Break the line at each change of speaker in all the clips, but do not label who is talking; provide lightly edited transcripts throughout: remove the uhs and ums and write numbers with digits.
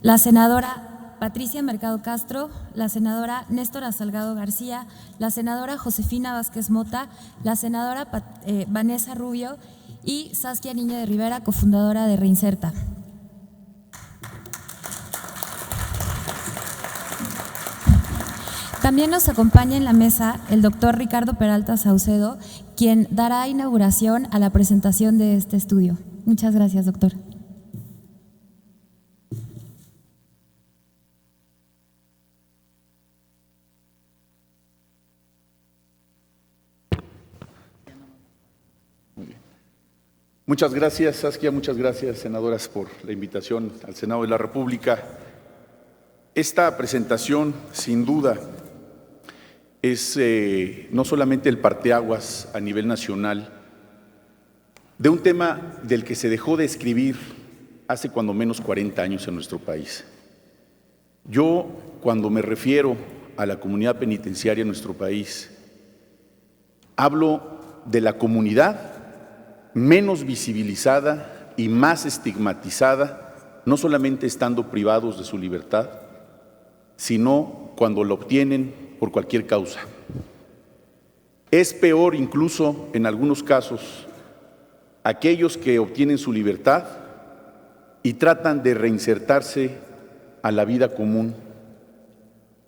la senadora Patricia Mercado Castro, la senadora Néstora Salgado García, la senadora Josefina Vázquez Mota, la senadora Vanessa Rubio y Saskia Niño de Rivera, cofundadora de Reinserta. También nos acompaña en la mesa el doctor Ricardo Peralta Saucedo, quien dará inauguración a la presentación de este estudio. Muchas gracias, doctor.
Muchas gracias, Saskia, muchas gracias, senadoras, por la invitación al Senado de la República. Esta presentación, sin duda, es no solamente el parteaguas a nivel nacional de un tema del que se dejó de escribir hace cuando menos 40 años en nuestro país. Yo, cuando me refiero a la comunidad penitenciaria en nuestro país, hablo de la comunidad menos visibilizada y más estigmatizada, no solamente estando privados de su libertad, sino cuando la obtienen por cualquier causa. Es peor incluso en algunos casos aquellos que obtienen su libertad y tratan de reinsertarse a la vida común,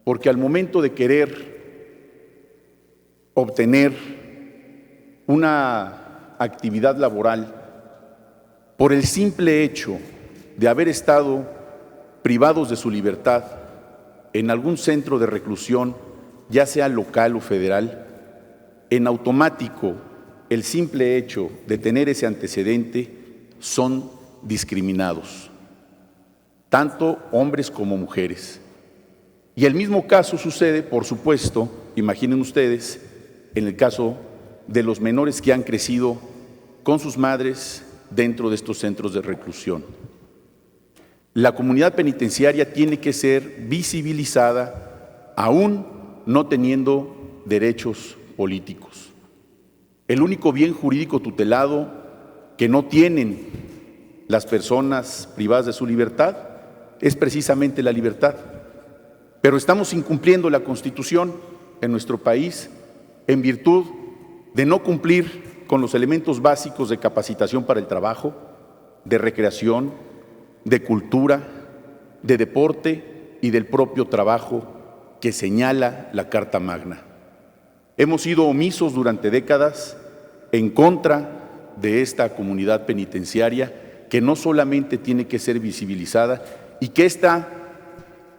porque al momento de querer obtener una actividad laboral, por el simple hecho de haber estado privados de su libertad en algún centro de reclusión, ya sea local o federal, en automático, el simple hecho de tener ese antecedente, son discriminados, tanto hombres como mujeres. Y el mismo caso sucede, por supuesto, imaginen ustedes, en el caso de los menores que han crecido con sus madres dentro de estos centros de reclusión. La comunidad penitenciaria tiene que ser visibilizada, aún no teniendo derechos políticos. El único bien jurídico tutelado que no tienen las personas privadas de su libertad es precisamente la libertad. Pero estamos incumpliendo la Constitución en nuestro país en virtud de no cumplir con los elementos básicos de capacitación para el trabajo, de recreación, de cultura, de deporte y del propio trabajo que señala la Carta Magna. Hemos sido omisos durante décadas en contra de esta comunidad penitenciaria que no solamente tiene que ser visibilizada y que esta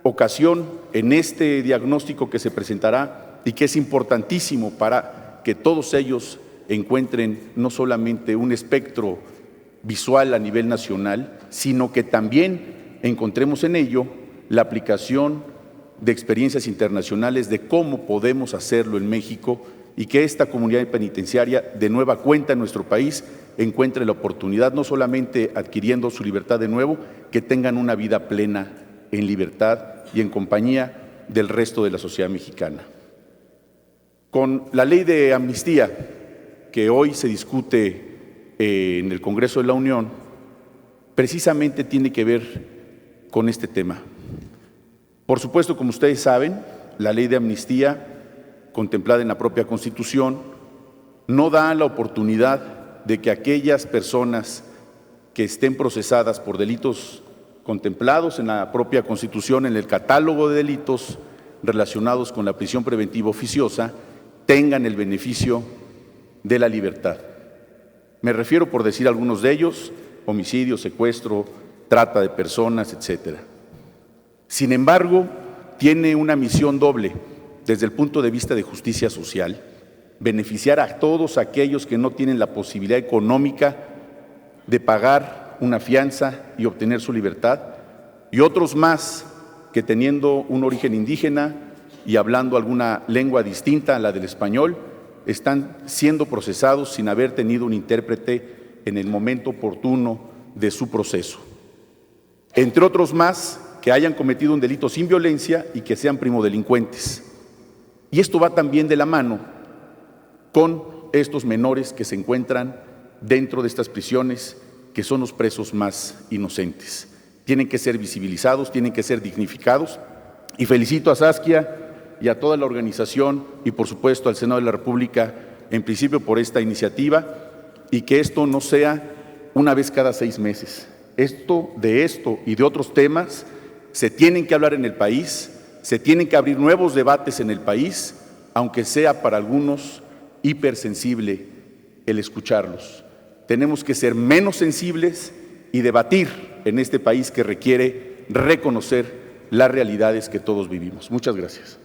ocasión, en este diagnóstico que se presentará y que es importantísimo para que todos ellos encuentren no solamente un espectro visual a nivel nacional, sino que también encontremos en ello la aplicación de experiencias internacionales de cómo podemos hacerlo en México y que esta comunidad penitenciaria, de nueva cuenta en nuestro país, encuentre la oportunidad, no solamente adquiriendo su libertad de nuevo, que tengan una vida plena en libertad y en compañía del resto de la sociedad mexicana. Con la ley de amnistía que hoy se discute en el Congreso de la Unión, precisamente tiene que ver con este tema. Por supuesto, como ustedes saben, la ley de amnistía, contemplada en la propia Constitución, no da la oportunidad de que aquellas personas que estén procesadas por delitos contemplados en la propia Constitución, en el catálogo de delitos relacionados con la prisión preventiva oficiosa, tengan el beneficio de la libertad. Me refiero, por decir algunos de ellos, homicidio, secuestro, trata de personas, etcétera. Sin embargo, tiene una misión doble desde el punto de vista de justicia social: beneficiar a todos aquellos que no tienen la posibilidad económica de pagar una fianza y obtener su libertad, y otros más que, teniendo un origen indígena y hablando alguna lengua distinta a la del español, están siendo procesados sin haber tenido un intérprete en el momento oportuno de su proceso. Entre otros más que hayan cometido un delito sin violencia y que sean primodelincuentes. Y esto va también de la mano con estos menores que se encuentran dentro de estas prisiones, que son los presos más inocentes. tienen que ser visibilizados, tienen que ser dignificados. Y felicito a Saskia y a toda la organización y por supuesto al Senado de la República en principio por esta iniciativa, y que esto no sea una vez cada 6 meses. De esto y de otros temas se tienen que hablar en el país, se tienen que abrir nuevos debates en el país, aunque sea para algunos hipersensible el escucharlos. Tenemos que ser menos sensibles y debatir en este país que requiere reconocer las realidades que todos vivimos. Muchas gracias.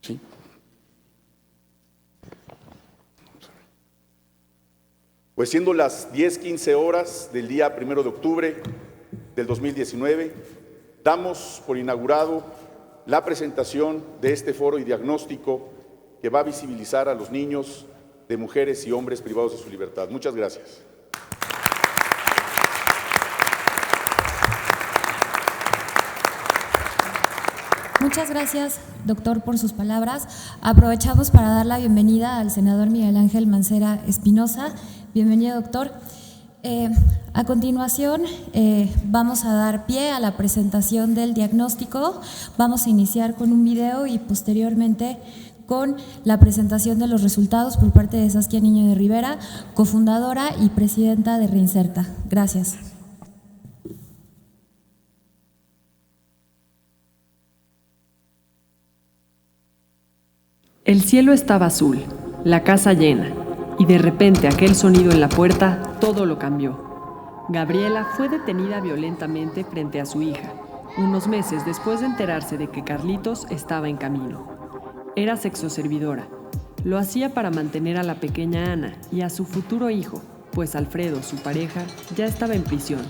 ¿Sí? Pues siendo las 10:15 horas del día 1 de octubre del 2019, damos por inaugurado la presentación de este foro y diagnóstico que va a visibilizar a los niños de mujeres y hombres privados de su libertad. Muchas gracias.
Muchas gracias, doctor, por sus palabras. Aprovechamos para dar la bienvenida al senador Miguel Ángel Mancera Espinosa. Bienvenido, doctor. A continuación, vamos a dar pie a la presentación del diagnóstico. Vamos a iniciar con un video y posteriormente con la presentación de los resultados por parte de Saskia Niño de Rivera, cofundadora y presidenta de Reinserta. Gracias.
El cielo estaba azul, la casa llena, y de repente aquel sonido en la puerta, todo lo cambió. Gabriela fue detenida violentamente frente a su hija, unos meses después de enterarse de que Carlitos estaba en camino. Era sexoservidora. Lo hacía para mantener a la pequeña Ana y a su futuro hijo, pues Alfredo, su pareja, ya estaba en prisión.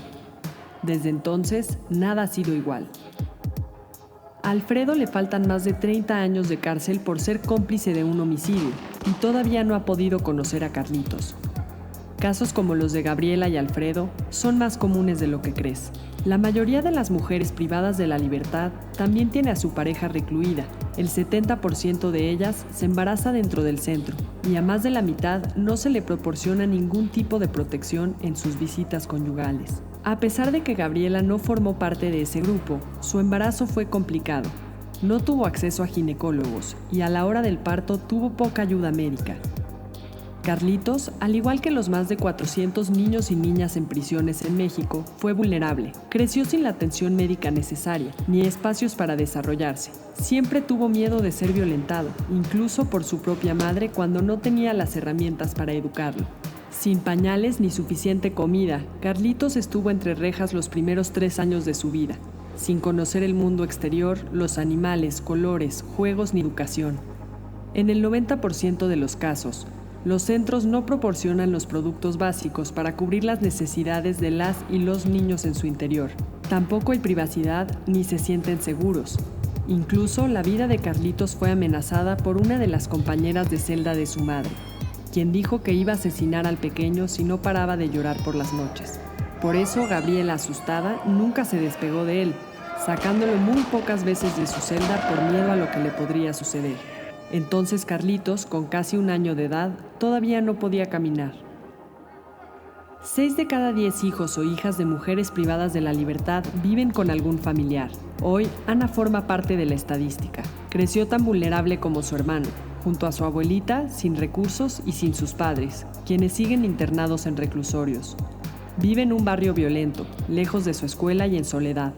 Desde entonces, nada ha sido igual. A Alfredo le faltan más de 30 años de cárcel por ser cómplice de un homicidio y todavía no ha podido conocer a Carlitos. Casos como los de Gabriela y Alfredo son más comunes de lo que crees. La mayoría de las mujeres privadas de la libertad también tiene a su pareja recluida. El 70% de ellas se embaraza dentro del centro y a más de la mitad no se le proporciona ningún tipo de protección en sus visitas conyugales. A pesar de que Gabriela no formó parte de ese grupo, su embarazo fue complicado. No tuvo acceso a ginecólogos y a la hora del parto tuvo poca ayuda médica. Carlitos, al igual que los más de 400 niños y niñas en prisiones en México, fue vulnerable. Creció sin la atención médica necesaria, ni espacios para desarrollarse. Siempre tuvo miedo de ser violentado, incluso por su propia madre cuando no tenía las herramientas para educarlo. Sin pañales ni suficiente comida, Carlitos estuvo entre rejas los primeros 3 años de su vida, sin conocer el mundo exterior, los animales, colores, juegos ni educación. En el 90% de los casos, los centros no proporcionan los productos básicos para cubrir las necesidades de las y los niños en su interior. Tampoco hay privacidad ni se sienten seguros. Incluso la vida de Carlitos fue amenazada por una de las compañeras de celda de su madre, quien dijo que iba a asesinar al pequeño si no paraba de llorar por las noches. Por eso Gabriela, asustada, nunca se despegó de él, sacándolo muy pocas veces de su celda por miedo a lo que le podría suceder. Entonces Carlitos, con casi 1 año de edad, todavía no podía caminar. 6 de cada 10 hijos o hijas de mujeres privadas de la libertad viven con algún familiar. Hoy, Ana forma parte de la estadística. Creció tan vulnerable como su hermano, junto a su abuelita, sin recursos y sin sus padres, quienes siguen internados en reclusorios. Vive en un barrio violento, lejos de su escuela y en soledad.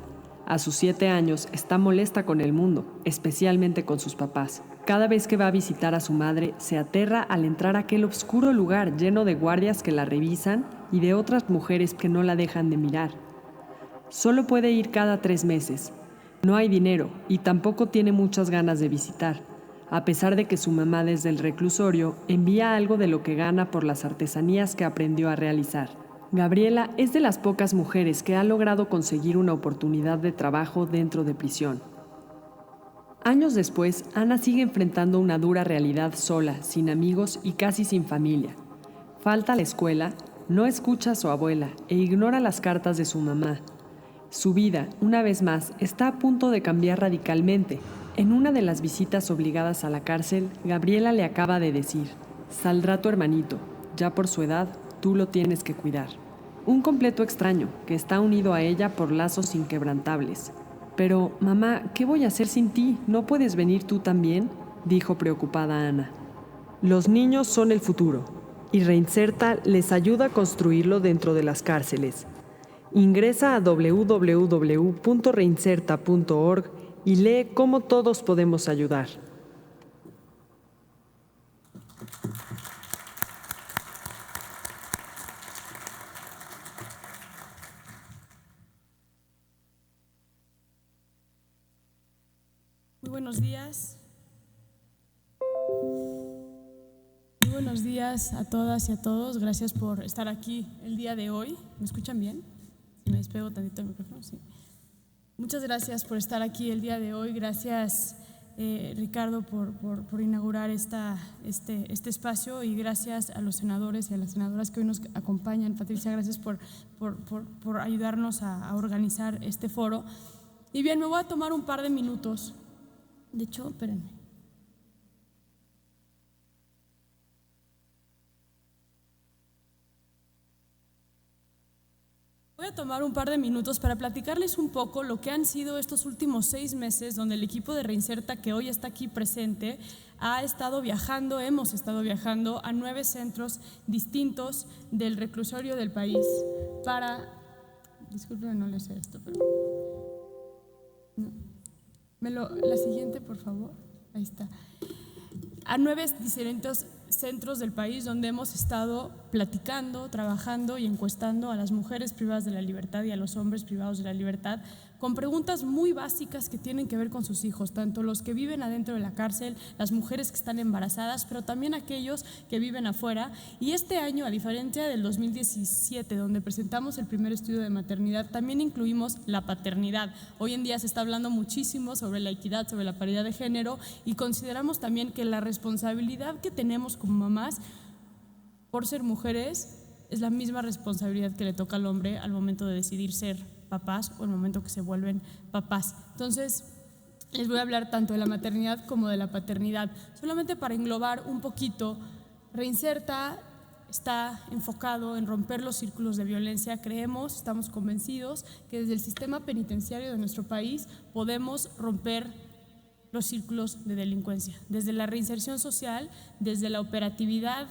A sus 7 años está molesta con el mundo, especialmente con sus papás. Cada vez que va a visitar a su madre, se aterra al entrar a aquel oscuro lugar lleno de guardias que la revisan y de otras mujeres que no la dejan de mirar. Solo puede ir cada 3 meses. No hay dinero y tampoco tiene muchas ganas de visitar, a pesar de que su mamá desde el reclusorio envía algo de lo que gana por las artesanías que aprendió a realizar. Gabriela es de las pocas mujeres que ha logrado conseguir una oportunidad de trabajo dentro de prisión. Años después, Ana sigue enfrentando una dura realidad sola, sin amigos y casi sin familia. Falta a la escuela, no escucha a su abuela e ignora las cartas de su mamá. Su vida, una vez más, está a punto de cambiar radicalmente. En una de las visitas obligadas a la cárcel, Gabriela le acaba de decir: saldrá tu hermanito, ya por su edad, tú lo tienes que cuidar. Un completo extraño que está unido a ella por lazos inquebrantables. Pero, mamá, ¿qué voy a hacer sin ti? ¿No puedes venir tú también?, dijo preocupada Ana. Los niños son el futuro, y Reinserta les ayuda a construirlo dentro de las cárceles. Ingresa a www.reinserta.org y lee cómo todos podemos ayudar.
Muy buenos días. Muy buenos días a todas y a todos. Gracias por estar aquí el día de hoy. ¿Me escuchan bien? Si me despego tantito el micrófono, sí. Muchas gracias por estar aquí el día de hoy. Gracias, Ricardo, por inaugurar este espacio, y gracias a los senadores y a las senadoras que hoy nos acompañan. Patricia, gracias por ayudarnos a organizar este foro. Y bien, me voy a tomar un par de minutos. De hecho, espérenme. Voy a tomar un par de minutos para platicarles un poco lo que han sido estos últimos 6 meses, donde el equipo de Reinserta, que hoy está aquí presente, hemos estado viajando a 9 centros distintos del reclusorio del país para… Disculpen, no les sé esto, pero… No. La siguiente, por favor. Ahí está. A 9 diferentes centros del país donde hemos estado platicando, trabajando y encuestando a las mujeres privadas de la libertad y a los hombres privados de la libertad con preguntas muy básicas que tienen que ver con sus hijos, tanto los que viven adentro de la cárcel, las mujeres que están embarazadas, pero también aquellos que viven afuera. Y este año, a diferencia del 2017, donde presentamos el primer estudio de maternidad, también incluimos la paternidad. Hoy en día se está hablando muchísimo sobre la equidad, sobre la paridad de género, y consideramos también que la responsabilidad que tenemos como mamás por ser mujeres es la misma responsabilidad que le toca al hombre al momento de decidir ser papás o el momento que se vuelven papás. Entonces, les voy a hablar tanto de la maternidad como de la paternidad. Solamente para englobar un poquito, Reinserta está enfocado en romper los círculos de violencia. Estamos convencidos que desde el sistema penitenciario de nuestro país podemos romper los círculos de delincuencia. Desde la reinserción social, desde la operatividad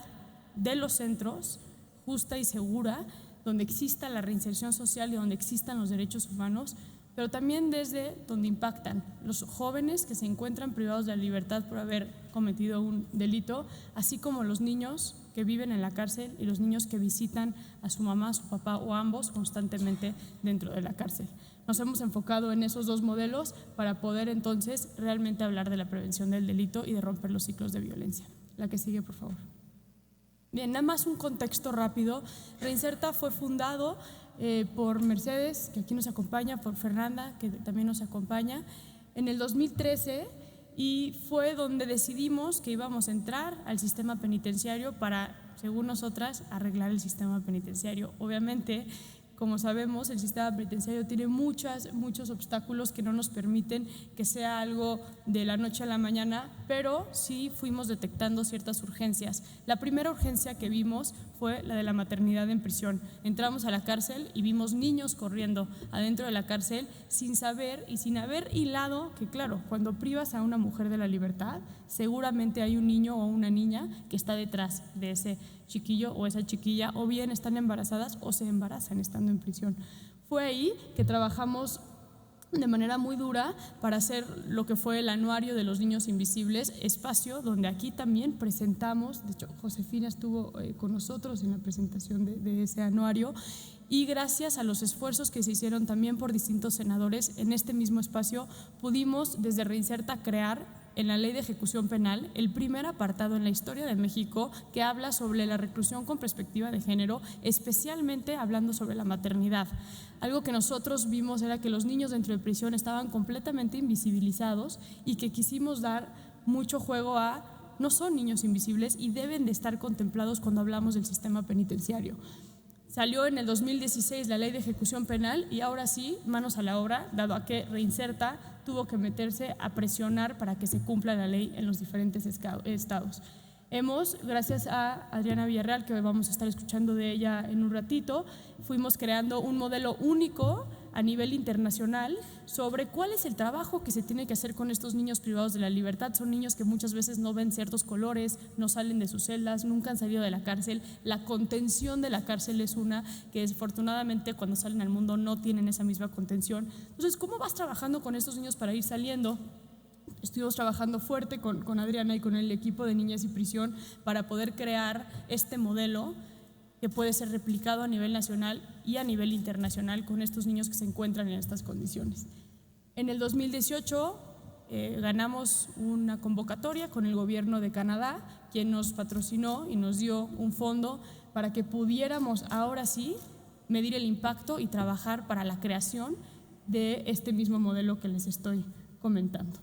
de los centros, justa y segura, donde exista la reinserción social y donde existan los derechos humanos, pero también desde donde impactan los jóvenes que se encuentran privados de la libertad por haber cometido un delito, así como los niños que viven en la cárcel y los niños que visitan a su mamá, a su papá o a ambos constantemente dentro de la cárcel. Nos hemos enfocado en esos 2 modelos para poder entonces realmente hablar de la prevención del delito y de romper los ciclos de violencia. La que sigue, por favor. Bien, nada más un contexto rápido. Reinserta fue fundado por Mercedes, que aquí nos acompaña, por Fernanda, que también nos acompaña, en el 2013, y fue donde decidimos que íbamos a entrar al sistema penitenciario para, según nosotras, arreglar el sistema penitenciario. Obviamente, como sabemos, el sistema penitenciario tiene muchos obstáculos que no nos permiten que sea algo de la noche a la mañana, pero sí fuimos detectando ciertas urgencias. La primera urgencia que vimos fue la de la maternidad en prisión. Entramos a la cárcel y vimos niños corriendo adentro de la cárcel sin saber y sin haber hilado que, claro, cuando privas a una mujer de la libertad, seguramente hay un niño o una niña que está detrás de ese chiquillo o esa chiquilla, o bien están embarazadas o se embarazan estando en prisión. Fue ahí que trabajamos de manera muy dura para hacer lo que fue el anuario de los niños invisibles, espacio donde aquí también presentamos, de hecho Josefina estuvo con nosotros en la presentación de ese anuario, y gracias a los esfuerzos que se hicieron también por distintos senadores en este mismo espacio, pudimos desde Reinserta crear en la Ley de Ejecución Penal el primer apartado en la historia de México que habla sobre la reclusión con perspectiva de género, especialmente hablando sobre la maternidad. Algo que nosotros vimos era que los niños dentro de prisión estaban completamente invisibilizados y que quisimos dar mucho juego a no son niños invisibles y deben de estar contemplados cuando hablamos del sistema penitenciario. Salió en el 2016 la Ley de Ejecución Penal y ahora sí, manos a la obra, dado a que Reinserta tuvo que meterse a presionar para que se cumpla la ley en los diferentes estados. Gracias a Adriana Villarreal, que vamos a estar escuchando de ella en un ratito, fuimos creando un modelo único a nivel internacional sobre cuál es el trabajo que se tiene que hacer con estos niños privados de la libertad. Son niños que muchas veces no ven ciertos colores, no salen de sus celdas, nunca han salido de la cárcel. La contención de la cárcel es una que desafortunadamente cuando salen al mundo no tienen esa misma contención. Entonces, ¿cómo vas trabajando con estos niños para ir saliendo? Estuvimos trabajando fuerte con Adriana y con el equipo de Niñez y Prisión para poder crear este modelo que puede ser replicado a nivel nacional y a nivel internacional con estos niños que se encuentran en estas condiciones. En el 2018 ganamos una convocatoria con el gobierno de Canadá, quien nos patrocinó y nos dio un fondo para que pudiéramos ahora sí medir el impacto y trabajar para la creación de este mismo modelo que les estoy comentando.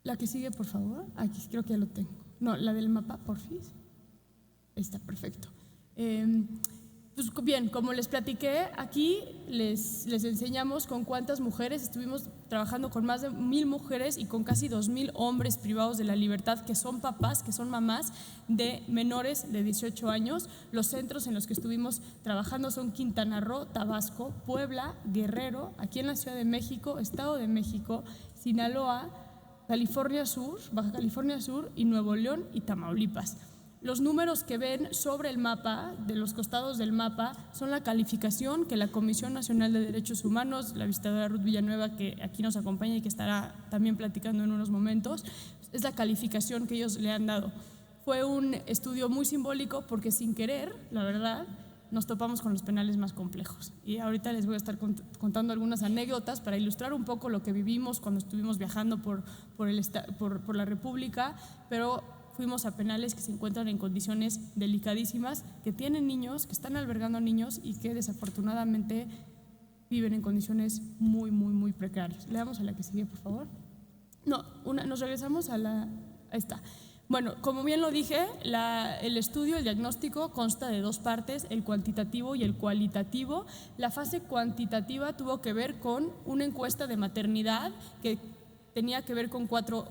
La que sigue, por favor. Aquí creo que ya lo tengo. No, la del mapa, porfis. Está perfecto. Pues bien, como les platiqué, aquí les enseñamos con cuántas mujeres. Estuvimos trabajando con más de 1,000 mujeres y con casi 2,000 hombres privados de la libertad que son papás, que son mamás de menores de 18 años. Los centros en los que estuvimos trabajando son Quintana Roo, Tabasco, Puebla, Guerrero, aquí en la Ciudad de México, Estado de México, Sinaloa, California Sur, Baja California Sur y Nuevo León y Tamaulipas. Los números que ven sobre el mapa, de los costados del mapa, son la calificación que la Comisión Nacional de Derechos Humanos, la visitadora Ruth Villanueva, que aquí nos acompaña y que estará también platicando en unos momentos, es la calificación que ellos le han dado. Fue un estudio muy simbólico porque sin querer, la verdad, nos topamos con los penales más complejos. Y ahorita les voy a estar contando algunas anécdotas para ilustrar un poco lo que vivimos cuando estuvimos viajando por la República, pero fuimos a penales que se encuentran en condiciones delicadísimas, que tienen niños, que están albergando niños y que desafortunadamente viven en condiciones muy, muy, muy precarias. Le damos a la que sigue, por favor. Nos regresamos a esta. Bueno, como bien lo dije, el estudio, el diagnóstico consta de 2 partes, el cuantitativo y el cualitativo. La fase cuantitativa tuvo que ver con una encuesta de maternidad que tenía que ver con 4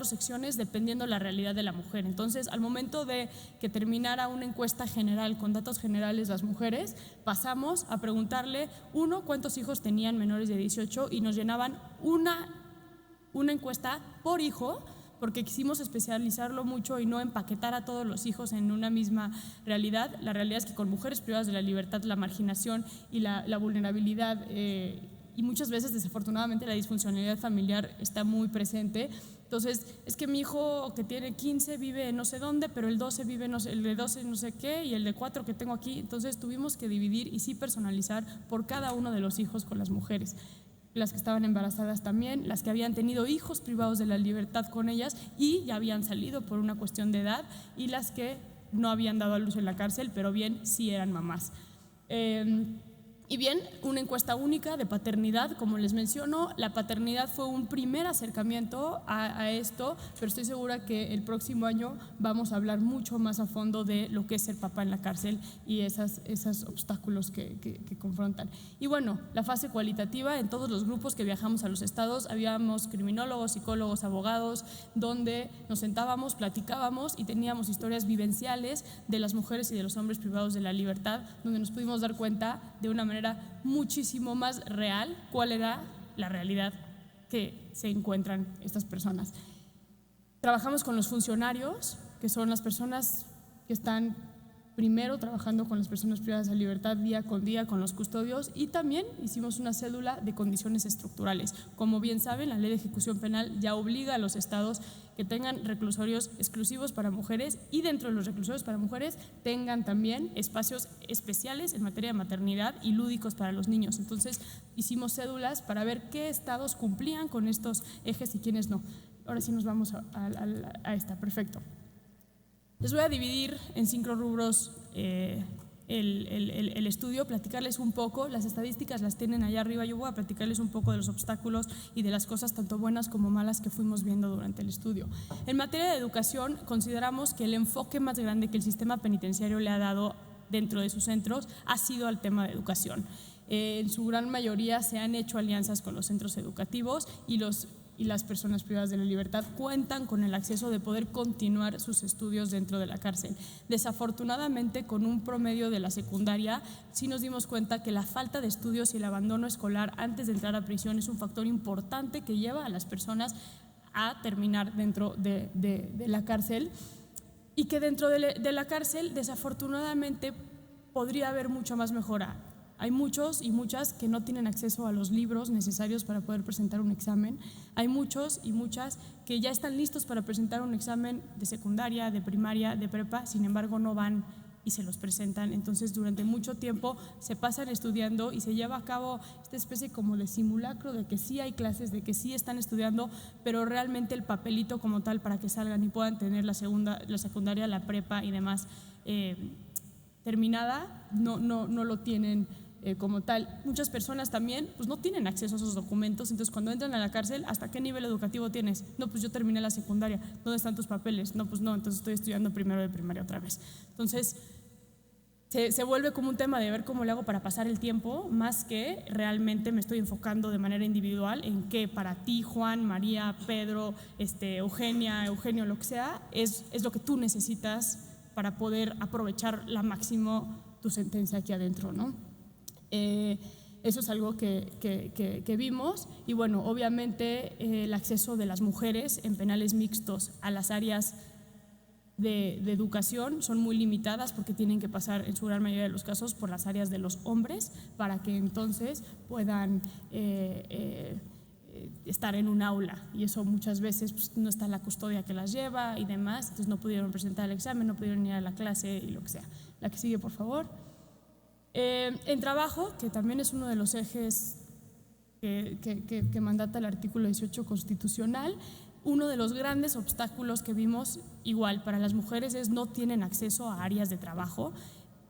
secciones dependiendo la realidad de la mujer. Entonces, al momento de que terminara una encuesta general con datos generales las mujeres, pasamos a preguntarle, cuántos hijos tenían menores de 18 y nos llenaban una encuesta por hijo, porque quisimos especializarlo mucho y no empaquetar a todos los hijos en una misma realidad. La realidad es que con mujeres privadas de la libertad, la marginación y la vulnerabilidad y muchas veces desafortunadamente la disfuncionalidad familiar está muy presente. Entonces, es que mi hijo que tiene 15 vive no sé dónde, pero el 12 vive el de 12 no sé qué y el de 4 que tengo aquí. Entonces tuvimos que dividir y sí personalizar por cada uno de los hijos con las mujeres. Las que estaban embarazadas también, las que habían tenido hijos privados de la libertad con ellas y ya habían salido por una cuestión de edad, y las que no habían dado a luz en la cárcel, pero bien sí eran mamás. Y bien, una encuesta única de paternidad, como les menciono. La paternidad fue un primer acercamiento a esto, pero estoy segura que el próximo año vamos a hablar mucho más a fondo de lo que es ser papá en la cárcel y esos obstáculos que confrontan. Y bueno, la fase cualitativa, en todos los grupos que viajamos a los estados, habíamos criminólogos, psicólogos, abogados, donde nos sentábamos, platicábamos y teníamos historias vivenciales de las mujeres y de los hombres privados de la libertad, donde nos pudimos dar cuenta de una manera muchísimo más real cuál era la realidad que se encuentran estas personas. Trabajamos con los funcionarios, que son las personas que están primero trabajando con las personas privadas de la libertad día con día, con los custodios, y también hicimos una cédula de condiciones estructurales. Como bien saben, la Ley de Ejecución Penal ya obliga a los estados que tengan reclusorios exclusivos para mujeres, y dentro de los reclusorios para mujeres tengan también espacios especiales en materia de maternidad y lúdicos para los niños. Entonces hicimos cédulas para ver qué estados cumplían con estos ejes y quiénes no. Ahora sí nos vamos a esta, perfecto. Les voy a dividir en 5 rubros el estudio, platicarles un poco, las estadísticas las tienen allá arriba. Yo voy a platicarles un poco de los obstáculos y de las cosas tanto buenas como malas que fuimos viendo durante el estudio. En materia de educación, consideramos que el enfoque más grande que el sistema penitenciario le ha dado dentro de sus centros ha sido al tema de educación. En su gran mayoría se han hecho alianzas con los centros educativos y las personas privadas de la libertad cuentan con el acceso de poder continuar sus estudios dentro de la cárcel. Desafortunadamente, con un promedio de la secundaria, sí nos dimos cuenta que la falta de estudios y el abandono escolar antes de entrar a prisión es un factor importante que lleva a las personas a terminar dentro de la cárcel, y que dentro de la cárcel desafortunadamente podría haber mucha más mejora. Hay muchos y muchas que no tienen acceso a los libros necesarios para poder presentar un examen. Hay muchos y muchas que ya están listos para presentar un examen de secundaria, de primaria, de prepa, sin embargo no van y se los presentan. Entonces durante mucho tiempo se pasan estudiando y se lleva a cabo esta especie como de simulacro de que sí hay clases, de que sí están estudiando, pero realmente el papelito como tal para que salgan y puedan tener la secundaria, la prepa y demás terminada, no lo tienen como tal. Muchas personas también pues no tienen acceso a esos documentos, entonces cuando entran a la cárcel, ¿hasta qué nivel educativo tienes? No, pues yo terminé la secundaria. ¿Dónde están tus papeles? No, pues no, entonces estoy estudiando primero de primaria otra vez. Entonces se vuelve como un tema de ver cómo le hago para pasar el tiempo, más que realmente me estoy enfocando de manera individual en que para ti, Juan, María, Pedro, Eugenia, Eugenio, lo que sea, es lo que tú necesitas para poder aprovechar la máximo tu sentencia aquí adentro, ¿no? Eso es algo que vimos. Y bueno, obviamente el acceso de las mujeres en penales mixtos a las áreas de educación son muy limitadas porque tienen que pasar en su gran mayoría de los casos por las áreas de los hombres para que entonces puedan estar en un aula, y eso muchas veces pues, no está la custodia que las lleva y demás, entonces no pudieron presentar el examen, no pudieron ir a la clase y lo que sea. La que sigue, por favor. En trabajo, que también es uno de los ejes que mandata el artículo 18 constitucional, uno de los grandes obstáculos que vimos igual para las mujeres es no tienen acceso a áreas de trabajo.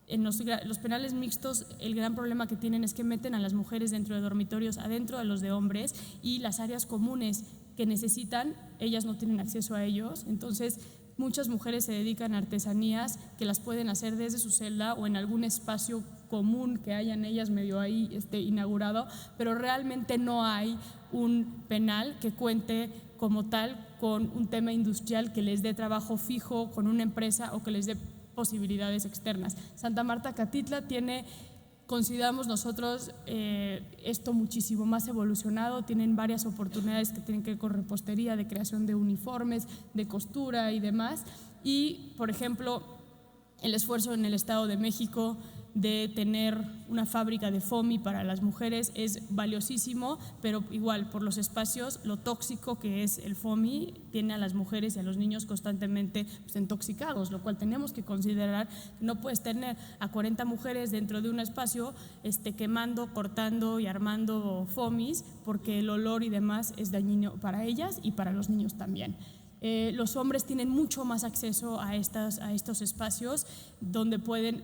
En los penales mixtos el gran problema que tienen es que meten a las mujeres dentro de dormitorios adentro de los de hombres, y las áreas comunes que necesitan, ellas no tienen acceso a ellos. Entonces muchas mujeres se dedican a artesanías que las pueden hacer desde su celda o en algún espacio común que hayan ellas medio ahí inaugurado, pero realmente no hay un penal que cuente como tal con un tema industrial que les dé trabajo fijo con una empresa o que les dé posibilidades externas. Santa Marta Catitla tiene, consideramos nosotros, esto muchísimo más evolucionado. Tienen varias oportunidades que tienen que ver con repostería, de creación de uniformes, de costura y demás. Y, por ejemplo, el esfuerzo en el Estado de México de tener una fábrica de FOMI para las mujeres es valiosísimo, pero igual por los espacios, lo tóxico que es el FOMI tiene a las mujeres y a los niños constantemente pues, intoxicados, lo cual tenemos que considerar. No puedes tener a 40 mujeres dentro de un espacio quemando, cortando y armando FOMIs, porque el olor y demás es dañino para ellas y para los niños también. Los hombres tienen mucho más acceso a estos espacios donde pueden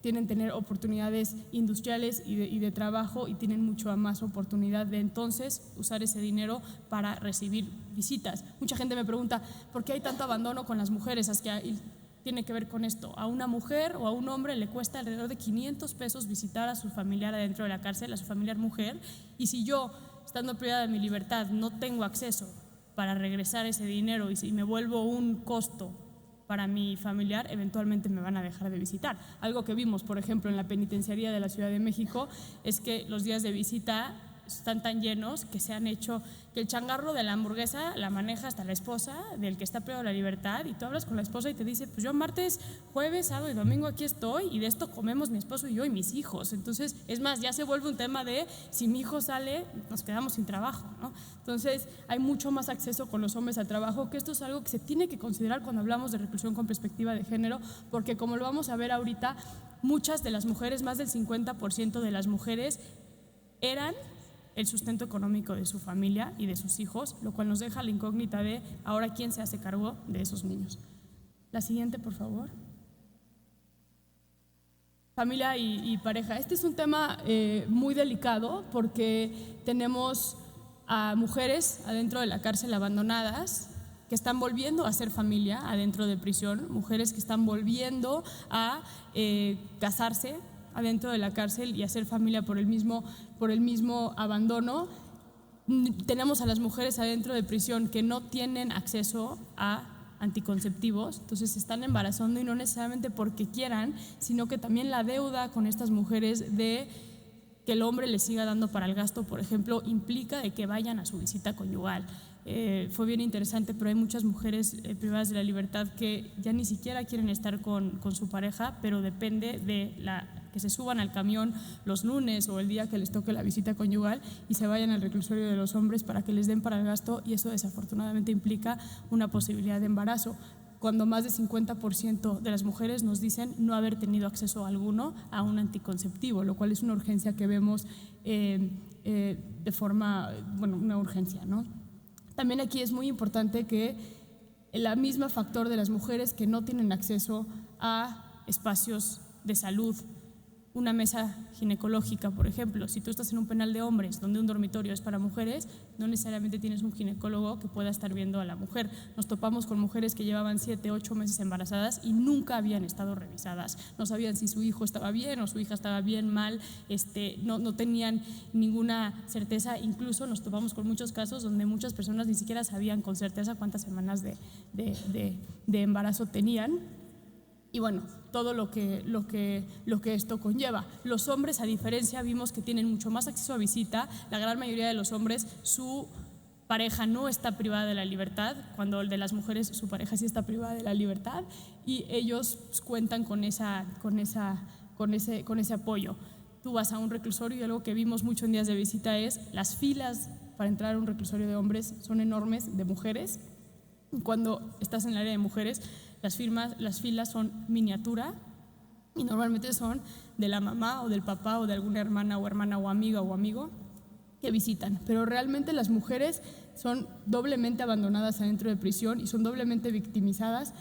tener oportunidades industriales y de trabajo, y tienen mucho más oportunidad de entonces usar ese dinero para recibir visitas. Mucha gente me pregunta, ¿por qué hay tanto abandono con las mujeres? Es que tiene que ver con esto. A una mujer o a un hombre le cuesta alrededor de 500 pesos visitar a su familiar adentro de la cárcel, a su familiar mujer, y si yo, estando privada de mi libertad, no tengo acceso para regresar ese dinero y si me vuelvo un costo para mi familiar, eventualmente me van a dejar de visitar. Algo que vimos, por ejemplo, en la penitenciaría de la Ciudad de México es que los días de visita están tan llenos que se han hecho que el changarro de la hamburguesa la maneja hasta la esposa del que está privado de la libertad, y tú hablas con la esposa y te dice, pues yo martes, jueves, sábado y domingo aquí estoy y de esto comemos mi esposo y yo y mis hijos. Entonces, es más, ya se vuelve un tema de si mi hijo sale, nos quedamos sin trabajo, ¿no? Entonces, hay mucho más acceso con los hombres al trabajo, que esto es algo que se tiene que considerar cuando hablamos de reclusión con perspectiva de género, porque como lo vamos a ver ahorita, muchas de las mujeres, más del 50% de las mujeres eran el sustento económico de su familia y de sus hijos, lo cual nos deja la incógnita de ahora quién se hace cargo de esos niños. La siguiente, por favor. Familia y pareja. Este es un tema muy delicado porque tenemos a mujeres adentro de la cárcel abandonadas que están volviendo a ser familia adentro de prisión, mujeres que están volviendo a casarse adentro de la cárcel y hacer familia por el mismo abandono. Tenemos a las mujeres adentro de prisión que no tienen acceso a anticonceptivos, entonces se están embarazando y no necesariamente porque quieran, sino que también la deuda con estas mujeres de que el hombre les siga dando para el gasto, por ejemplo, implica de que vayan a su visita conyugal. Fue bien interesante, pero hay muchas mujeres privadas de la libertad que ya ni siquiera quieren estar con su pareja, pero depende de que se suban al camión los lunes o el día que les toque la visita conyugal y se vayan al reclusorio de los hombres para que les den para el gasto, y eso desafortunadamente implica una posibilidad de embarazo, cuando más del 50% de las mujeres nos dicen no haber tenido acceso alguno a un anticonceptivo, lo cual es una urgencia que vemos de forma, una urgencia, ¿no? También aquí es muy importante que el mismo factor de las mujeres que no tienen acceso a espacios de salud, una mesa ginecológica, por ejemplo. Si tú estás en un penal de hombres donde un dormitorio es para mujeres, no necesariamente tienes un ginecólogo que pueda estar viendo a la mujer. Nos topamos con mujeres que llevaban 7, 8 meses embarazadas y nunca habían estado revisadas. No sabían si su hijo estaba bien o su hija estaba bien, mal, no tenían ninguna certeza. Incluso nos topamos con muchos casos donde muchas personas ni siquiera sabían con certeza cuántas semanas de embarazo tenían. Y bueno, todo lo que esto conlleva. Los hombres, a diferencia, vimos que tienen mucho más acceso a visita. La gran mayoría de los hombres, su pareja no está privada de la libertad, cuando el de las mujeres, su pareja sí está privada de la libertad, y ellos pues, cuentan con ese apoyo. Tú vas a un reclusorio y algo que vimos mucho en días de visita es las filas para entrar a un reclusorio de hombres son enormes, de mujeres. Cuando estás en el área de mujeres, las filas son miniatura y normalmente son de la mamá o del papá o de alguna hermana o amiga o amigo que visitan. Pero realmente las mujeres son doblemente abandonadas adentro de prisión y son doblemente victimizadas.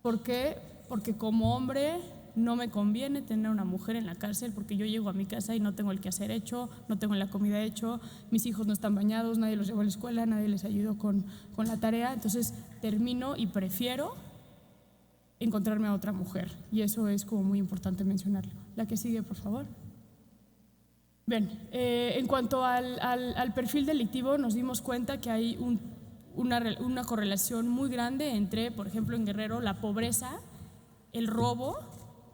¿Por qué? Porque como hombre no me conviene tener una mujer en la cárcel porque yo llego a mi casa y no tengo el quehacer hecho, no tengo la comida hecho, mis hijos no están bañados, nadie los llevó a la escuela, nadie les ayudó con la tarea, entonces termino y prefiero encontrarme a otra mujer, y eso es como muy importante mencionarlo. La que sigue, por favor. Bien, en cuanto al perfil delictivo, nos dimos cuenta que hay una correlación muy grande entre, por ejemplo, en Guerrero, la pobreza, el robo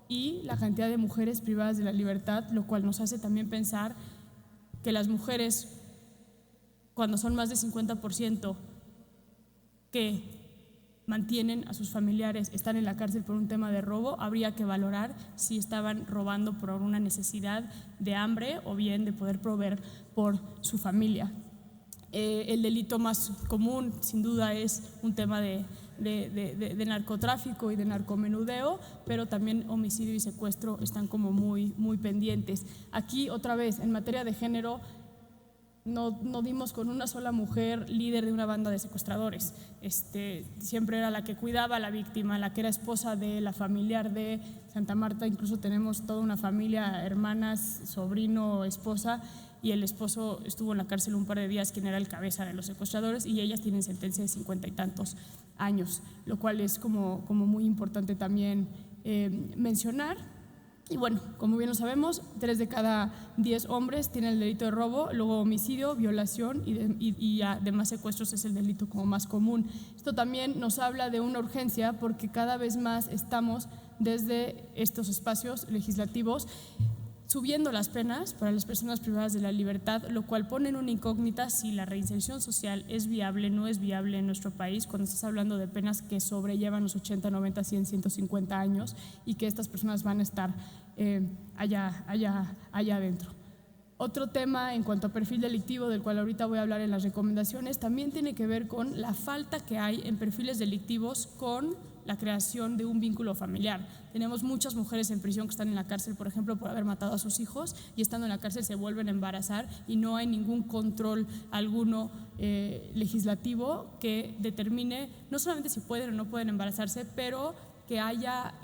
y la cantidad de mujeres privadas de la libertad, lo cual nos hace también pensar que las mujeres, cuando son más de 50% que mantienen a sus familiares, están en la cárcel por un tema de robo, habría que valorar si estaban robando por una necesidad de hambre o bien de poder proveer por su familia. El delito más común, sin duda, es un tema de narcotráfico y de narcomenudeo, pero también homicidio y secuestro están como muy, muy pendientes. Aquí, otra vez, en materia de género, no dimos con una sola mujer líder de una banda de secuestradores. Siempre era la que cuidaba a la víctima, la que era esposa de, la familiar de. Santa Marta incluso tenemos toda una familia, hermanas, sobrino, esposa, y el esposo estuvo en la cárcel un par de días, quien era el cabeza de los secuestradores, y ellas tienen sentencia de 50 y tantos años, lo cual es como muy importante también mencionar. Y bueno, como bien lo sabemos, 3 de cada 10 hombres tienen el delito de robo, luego homicidio, violación y además secuestros es el delito como más común. Esto también nos habla de una urgencia porque cada vez más estamos desde estos espacios legislativos subiendo las penas para las personas privadas de la libertad, lo cual pone en una incógnita si la reinserción social es viable, no es viable en nuestro país, cuando estás hablando de penas que sobrellevan los 80, 90, 100, 150 años y que estas personas van a estar allá adentro. Otro tema en cuanto a perfil delictivo, del cual ahorita voy a hablar en las recomendaciones, también tiene que ver con la falta que hay en perfiles delictivos con la creación de un vínculo familiar. Tenemos muchas mujeres en prisión que están en la cárcel, por ejemplo, por haber matado a sus hijos, y estando en la cárcel se vuelven a embarazar y no hay ningún control alguno legislativo que determine no solamente si pueden o no pueden embarazarse, pero que haya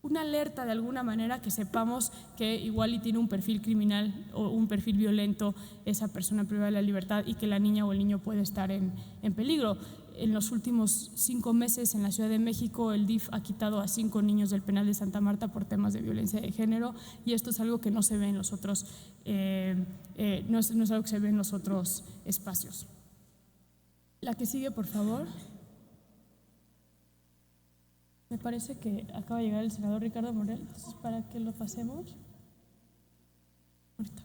una alerta de alguna manera, que sepamos que igual y tiene un perfil criminal o un perfil violento esa persona privada de la libertad y que la niña o el niño puede estar en peligro. En los últimos 5 meses en la Ciudad de México el DIF ha quitado a 5 niños del penal de Santa Marta por temas de violencia de género, y esto es algo que no se ve en los otros, no es algo que se ve en los otros espacios. La que sigue, por favor. Me parece que acaba de llegar el senador Ricardo Monreal, entonces para que lo pasemos. Ahorita.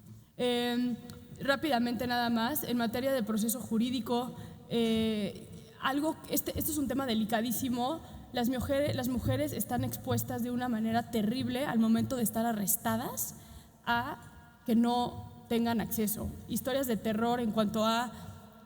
Rápidamente nada más, en materia de proceso jurídico, esto es un tema delicadísimo. Las mujeres están expuestas de una manera terrible al momento de estar arrestadas a que no tengan acceso. Historias de terror en cuanto a,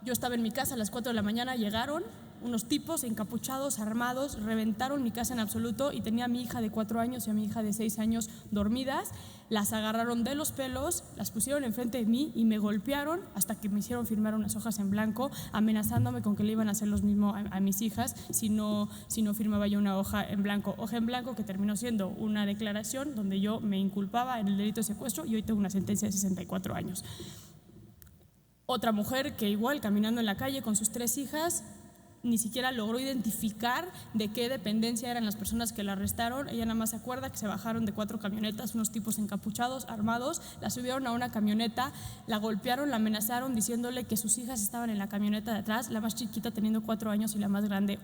yo estaba en mi casa a las 4 de la mañana, llegaron unos tipos encapuchados, armados, reventaron mi casa en absoluto y tenía a mi hija de 4 años y a mi hija de 6 años dormidas. Las agarraron de los pelos, las pusieron enfrente de mí y me golpearon hasta que me hicieron firmar unas hojas en blanco, amenazándome con que le iban a hacer lo mismo a mis hijas si no firmaba yo una hoja en blanco que terminó siendo una declaración donde yo me inculpaba en el delito de secuestro y hoy tengo una sentencia de 64 años. Otra mujer que igual caminando en la calle con sus 3 hijas, ni siquiera logró identificar de qué dependencia eran las personas que la arrestaron. Ella nada más se acuerda que se bajaron de 4 camionetas, unos tipos encapuchados, armados, la subieron a una camioneta, la golpearon, la amenazaron diciéndole que sus hijas estaban en la camioneta de atrás, la más chiquita teniendo 4 años y la más grande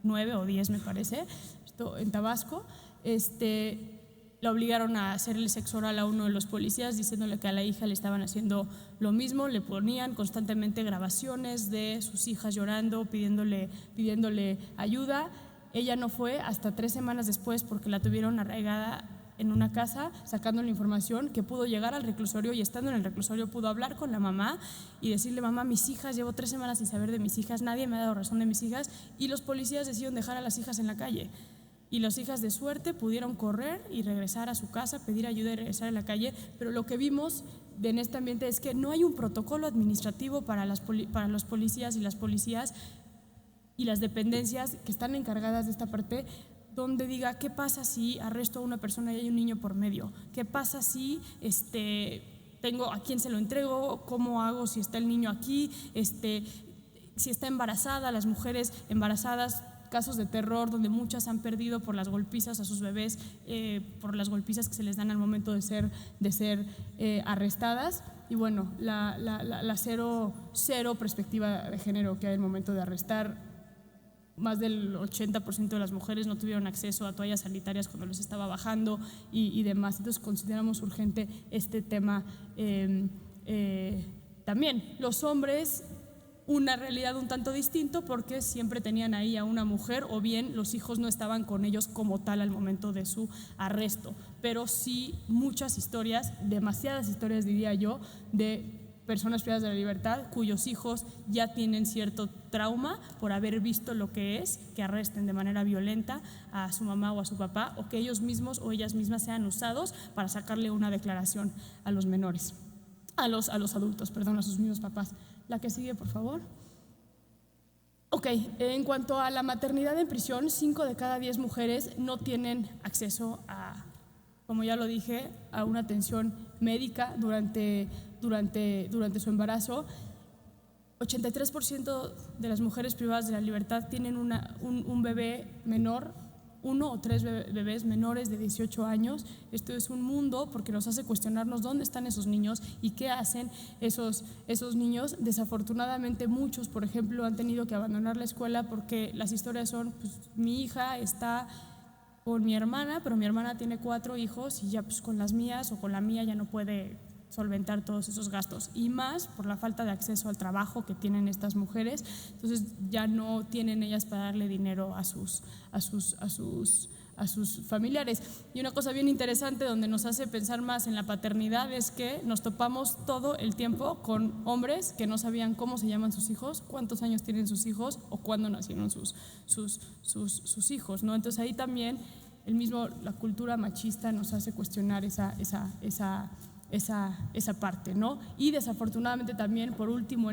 9 o 10 me parece, esto en Tabasco. La obligaron a hacerle sexo oral a uno de los policías diciéndole que a la hija le estaban haciendo lo mismo, le ponían constantemente grabaciones de sus hijas llorando, pidiéndole ayuda. Ella no fue hasta 3 semanas después porque la tuvieron arraigada en una casa sacando la información, que pudo llegar al reclusorio y estando en el reclusorio pudo hablar con la mamá y decirle: mamá, mis hijas, llevo 3 semanas sin saber de mis hijas, nadie me ha dado razón de mis hijas, y los policías decidieron dejar a las hijas en la calle. Y las hijas de suerte pudieron correr y regresar a su casa, pedir ayuda y regresar a la calle, pero lo que vimos en este ambiente es que no hay un protocolo administrativo para los policías y las policías y las dependencias que están encargadas de esta parte, donde diga qué pasa si arresto a una persona y hay un niño por medio, qué pasa si tengo a quién se lo entrego, cómo hago si está el niño aquí, si está embarazada, las mujeres embarazadas. Casos de terror donde muchas han perdido por las golpizas a sus bebés, por las golpizas que se les dan al momento de ser arrestadas. Y bueno, la cero perspectiva de género que hay al momento de arrestar. Más del 80% de las mujeres no tuvieron acceso a toallas sanitarias cuando los estaba bajando y demás. Entonces consideramos urgente este tema. También los hombres, una realidad un tanto distinto porque siempre tenían ahí a una mujer, o bien los hijos no estaban con ellos como tal al momento de su arresto, pero sí muchas historias, demasiadas historias diría yo, de personas privadas de la libertad cuyos hijos ya tienen cierto trauma por haber visto lo que es que arresten de manera violenta a su mamá o a su papá, o que ellos mismos o ellas mismas sean usados para sacarle una declaración a los menores, a los adultos, a sus mismos papás. La que sigue, por favor. Ok, en cuanto a la maternidad en prisión, 5 de cada 10 mujeres no tienen acceso a, como ya lo dije, a una atención médica durante su embarazo. 83% de las mujeres privadas de la libertad tienen un bebé menor, 1 o 3 bebés menores de 18 años. Esto es un mundo porque nos hace cuestionarnos dónde están esos niños y qué hacen esos niños. Desafortunadamente muchos, por ejemplo, han tenido que abandonar la escuela porque las historias son, pues, mi hija está con mi hermana, pero mi hermana tiene 4 hijos y ya pues con las mías o con la mía ya no puede solventar todos esos gastos, y más por la falta de acceso al trabajo que tienen estas mujeres. Entonces ya no tienen ellas para darle dinero a sus familiares. Y una cosa bien interesante donde nos hace pensar más en la paternidad es que nos topamos todo el tiempo con hombres que no sabían cómo se llaman sus hijos, cuántos años tienen sus hijos o cuándo nacieron sus hijos, ¿no? Entonces ahí también la cultura machista nos hace cuestionar esa parte, ¿no? Y desafortunadamente también, por último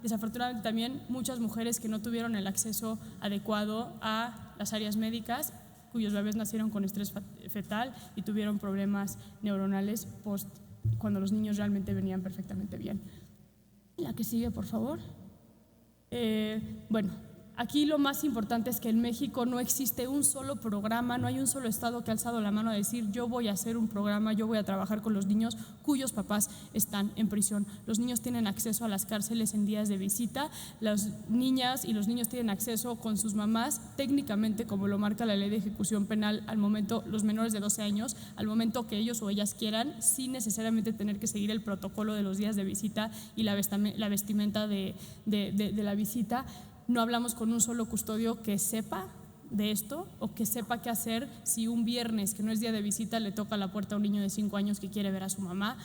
desafortunadamente también muchas mujeres que no tuvieron el acceso adecuado a las áreas médicas cuyos bebés nacieron con estrés fetal y tuvieron problemas neuronales cuando los niños realmente venían perfectamente bien. La que sigue, por favor. Bueno, aquí lo más importante es que en México no existe un solo programa, no hay un solo estado que ha alzado la mano a decir yo voy a hacer un programa, yo voy a trabajar con los niños cuyos papás están en prisión. Los niños tienen acceso a las cárceles en días de visita, las niñas y los niños tienen acceso con sus mamás, técnicamente como lo marca la ley de ejecución penal, al momento, los menores de 12 años, al momento que ellos o ellas quieran, sin necesariamente tener que seguir el protocolo de los días de visita y la vestimenta de la visita. No hablamos con un solo custodio que sepa de esto o que sepa qué hacer si un viernes, que no es día de visita, le toca a la puerta a un niño de 5 años que quiere ver a su mamá.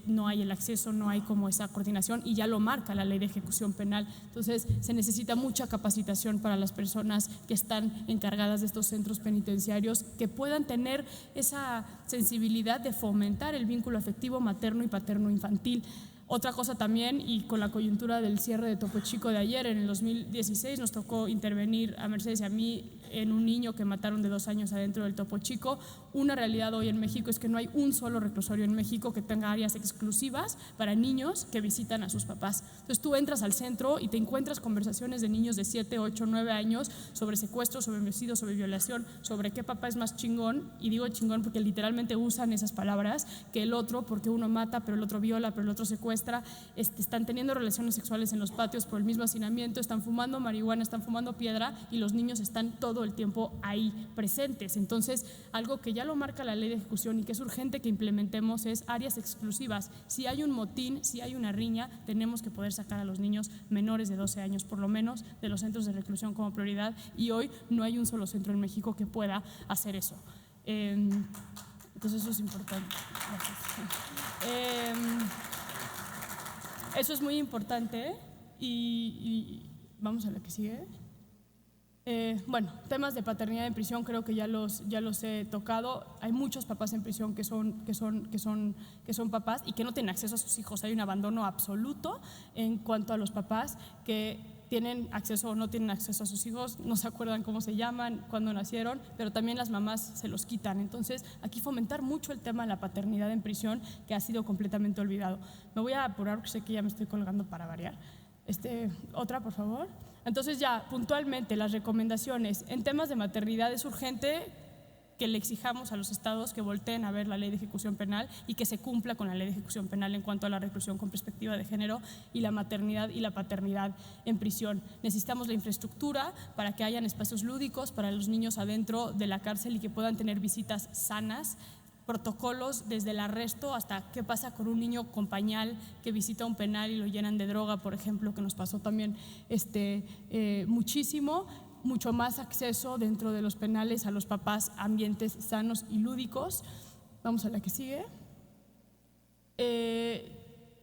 No hay el acceso, no hay como esa coordinación y ya lo marca la ley de ejecución penal. Entonces se necesita mucha capacitación para las personas que están encargadas de estos centros penitenciarios, que puedan tener esa sensibilidad de fomentar el vínculo afectivo materno y paterno infantil. Otra cosa también, y con la coyuntura del cierre de Topo Chico de ayer, en el 2016 nos tocó intervenir a Mercedes y a mí en un niño que mataron de 2 años adentro del Topo Chico. Una realidad hoy en México es que no hay un solo reclusorio en México que tenga áreas exclusivas para niños que visitan a sus papás. Entonces tú entras al centro y te encuentras conversaciones de niños de 7, 8, 9 años sobre secuestro, sobre homicidio, sobre violación, sobre qué papá es más chingón, y digo chingón porque literalmente usan esas palabras, que el otro, porque uno mata, pero el otro viola, pero el otro secuestra. Están teniendo relaciones sexuales en los patios por el mismo hacinamiento, están fumando marihuana, están fumando piedra y los niños están todo el tiempo ahí presentes. Entonces, algo que ya lo marca la ley de ejecución y que es urgente que implementemos es áreas exclusivas. Si hay un motín, si hay una riña, tenemos que poder sacar a los niños menores de 12 años, por lo menos, de los centros de reclusión como prioridad, y hoy no hay un solo centro en México que pueda hacer eso. Entonces, eso es importante. Gracias. Eso es muy importante y vamos a la que sigue. Bueno, temas de paternidad en prisión creo que ya los he tocado. Hay muchos papás en prisión que son papás y que no tienen acceso a sus hijos. Hay un abandono absoluto en cuanto a los papás que tienen acceso o no tienen acceso a sus hijos, no se acuerdan cómo se llaman, cuándo nacieron, pero también las mamás se los quitan. Entonces, aquí fomentar mucho el tema de la paternidad en prisión, que ha sido completamente olvidado. Me voy a apurar porque sé que ya me estoy colgando para variar. Otra, por favor. Entonces, ya puntualmente las recomendaciones en temas de maternidad: es urgente que le exijamos a los estados que volteen a ver la ley de ejecución penal y que se cumpla con la ley de ejecución penal en cuanto a la reclusión con perspectiva de género y la maternidad y la paternidad en prisión. Necesitamos la infraestructura para que hayan espacios lúdicos para los niños adentro de la cárcel y que puedan tener visitas sanas, protocolos desde el arresto hasta qué pasa con un niño con pañal que visita un penal y lo llenan de droga, por ejemplo, que nos pasó también muchísimo. Mucho más acceso dentro de los penales a los papás, ambientes sanos y lúdicos. Vamos a la que sigue.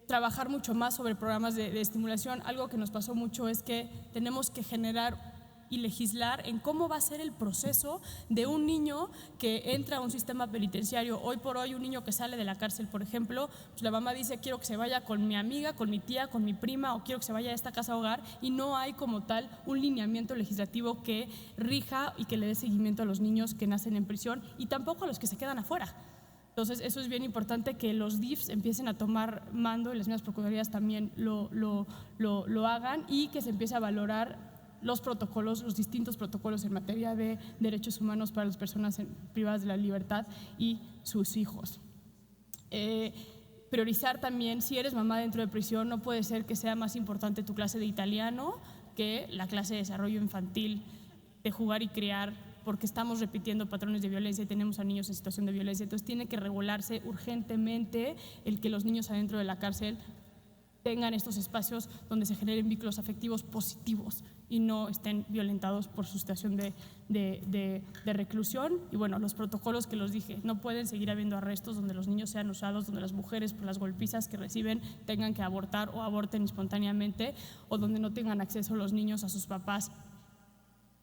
Trabajar mucho más sobre programas de estimulación. Algo que nos pasó mucho es que tenemos que generar y legislar en cómo va a ser el proceso de un niño que entra a un sistema penitenciario. Hoy por hoy, un niño que sale de la cárcel, por ejemplo, pues la mamá dice: quiero que se vaya con mi amiga, con mi tía, con mi prima, o quiero que se vaya a esta casa hogar, y no hay como tal un lineamiento legislativo que rija y que le dé seguimiento a los niños que nacen en prisión y tampoco a los que se quedan afuera. Entonces, eso es bien importante, que los DIFs empiecen a tomar mando y las mismas procuradurías también lo hagan, y que se empiece a valorar los protocolos, los distintos protocolos en materia de derechos humanos para las personas privadas de la libertad y sus hijos. Priorizar también, si eres mamá dentro de prisión, no puede ser que sea más importante tu clase de italiano que la clase de desarrollo infantil, de jugar y criar, porque estamos repitiendo patrones de violencia y tenemos a niños en situación de violencia. Entonces tiene que regularse urgentemente el que los niños adentro de la cárcel tengan estos espacios donde se generen vínculos afectivos positivos y no estén violentados por su situación de reclusión. Y bueno, los protocolos que los dije: no pueden seguir habiendo arrestos donde los niños sean usados, donde las mujeres por las golpizas que reciben tengan que abortar o aborten espontáneamente, o donde no tengan acceso los niños a sus papás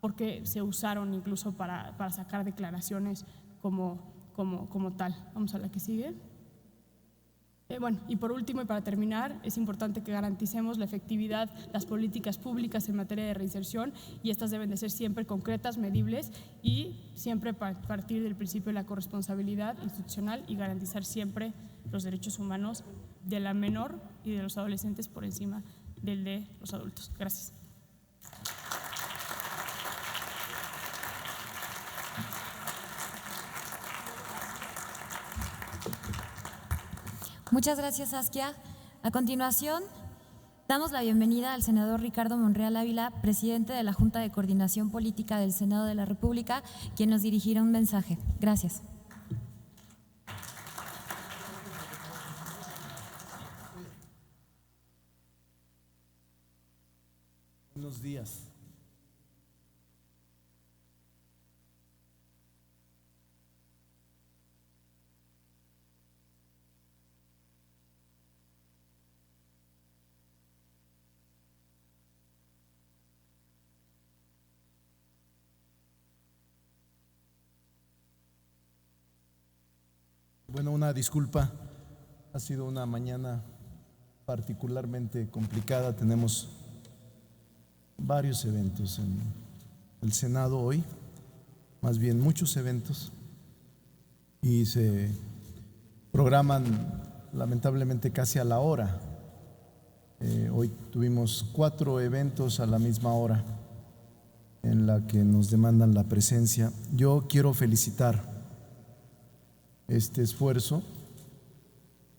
porque se usaron incluso para sacar declaraciones como tal. Vamos a la que sigue. Y por último y para terminar, es importante que garanticemos la efectividad de las políticas públicas en materia de reinserción, y estas deben de ser siempre concretas, medibles y siempre partir del principio de la corresponsabilidad institucional y garantizar siempre los derechos humanos de la menor y de los adolescentes por encima del de los adultos. Gracias.
Muchas gracias, Saskia. A continuación, damos la bienvenida al senador Ricardo Monreal Ávila, presidente de la Junta de Coordinación Política del Senado de la República, quien nos dirigirá un mensaje. Gracias.
Buenos días. Bueno, una disculpa, ha sido una mañana particularmente complicada. Tenemos varios eventos en el Senado hoy, más bien muchos eventos, y se programan lamentablemente casi a la hora. Hoy tuvimos 4 eventos a la misma hora en la que nos demandan la presencia. Yo quiero felicitar este esfuerzo,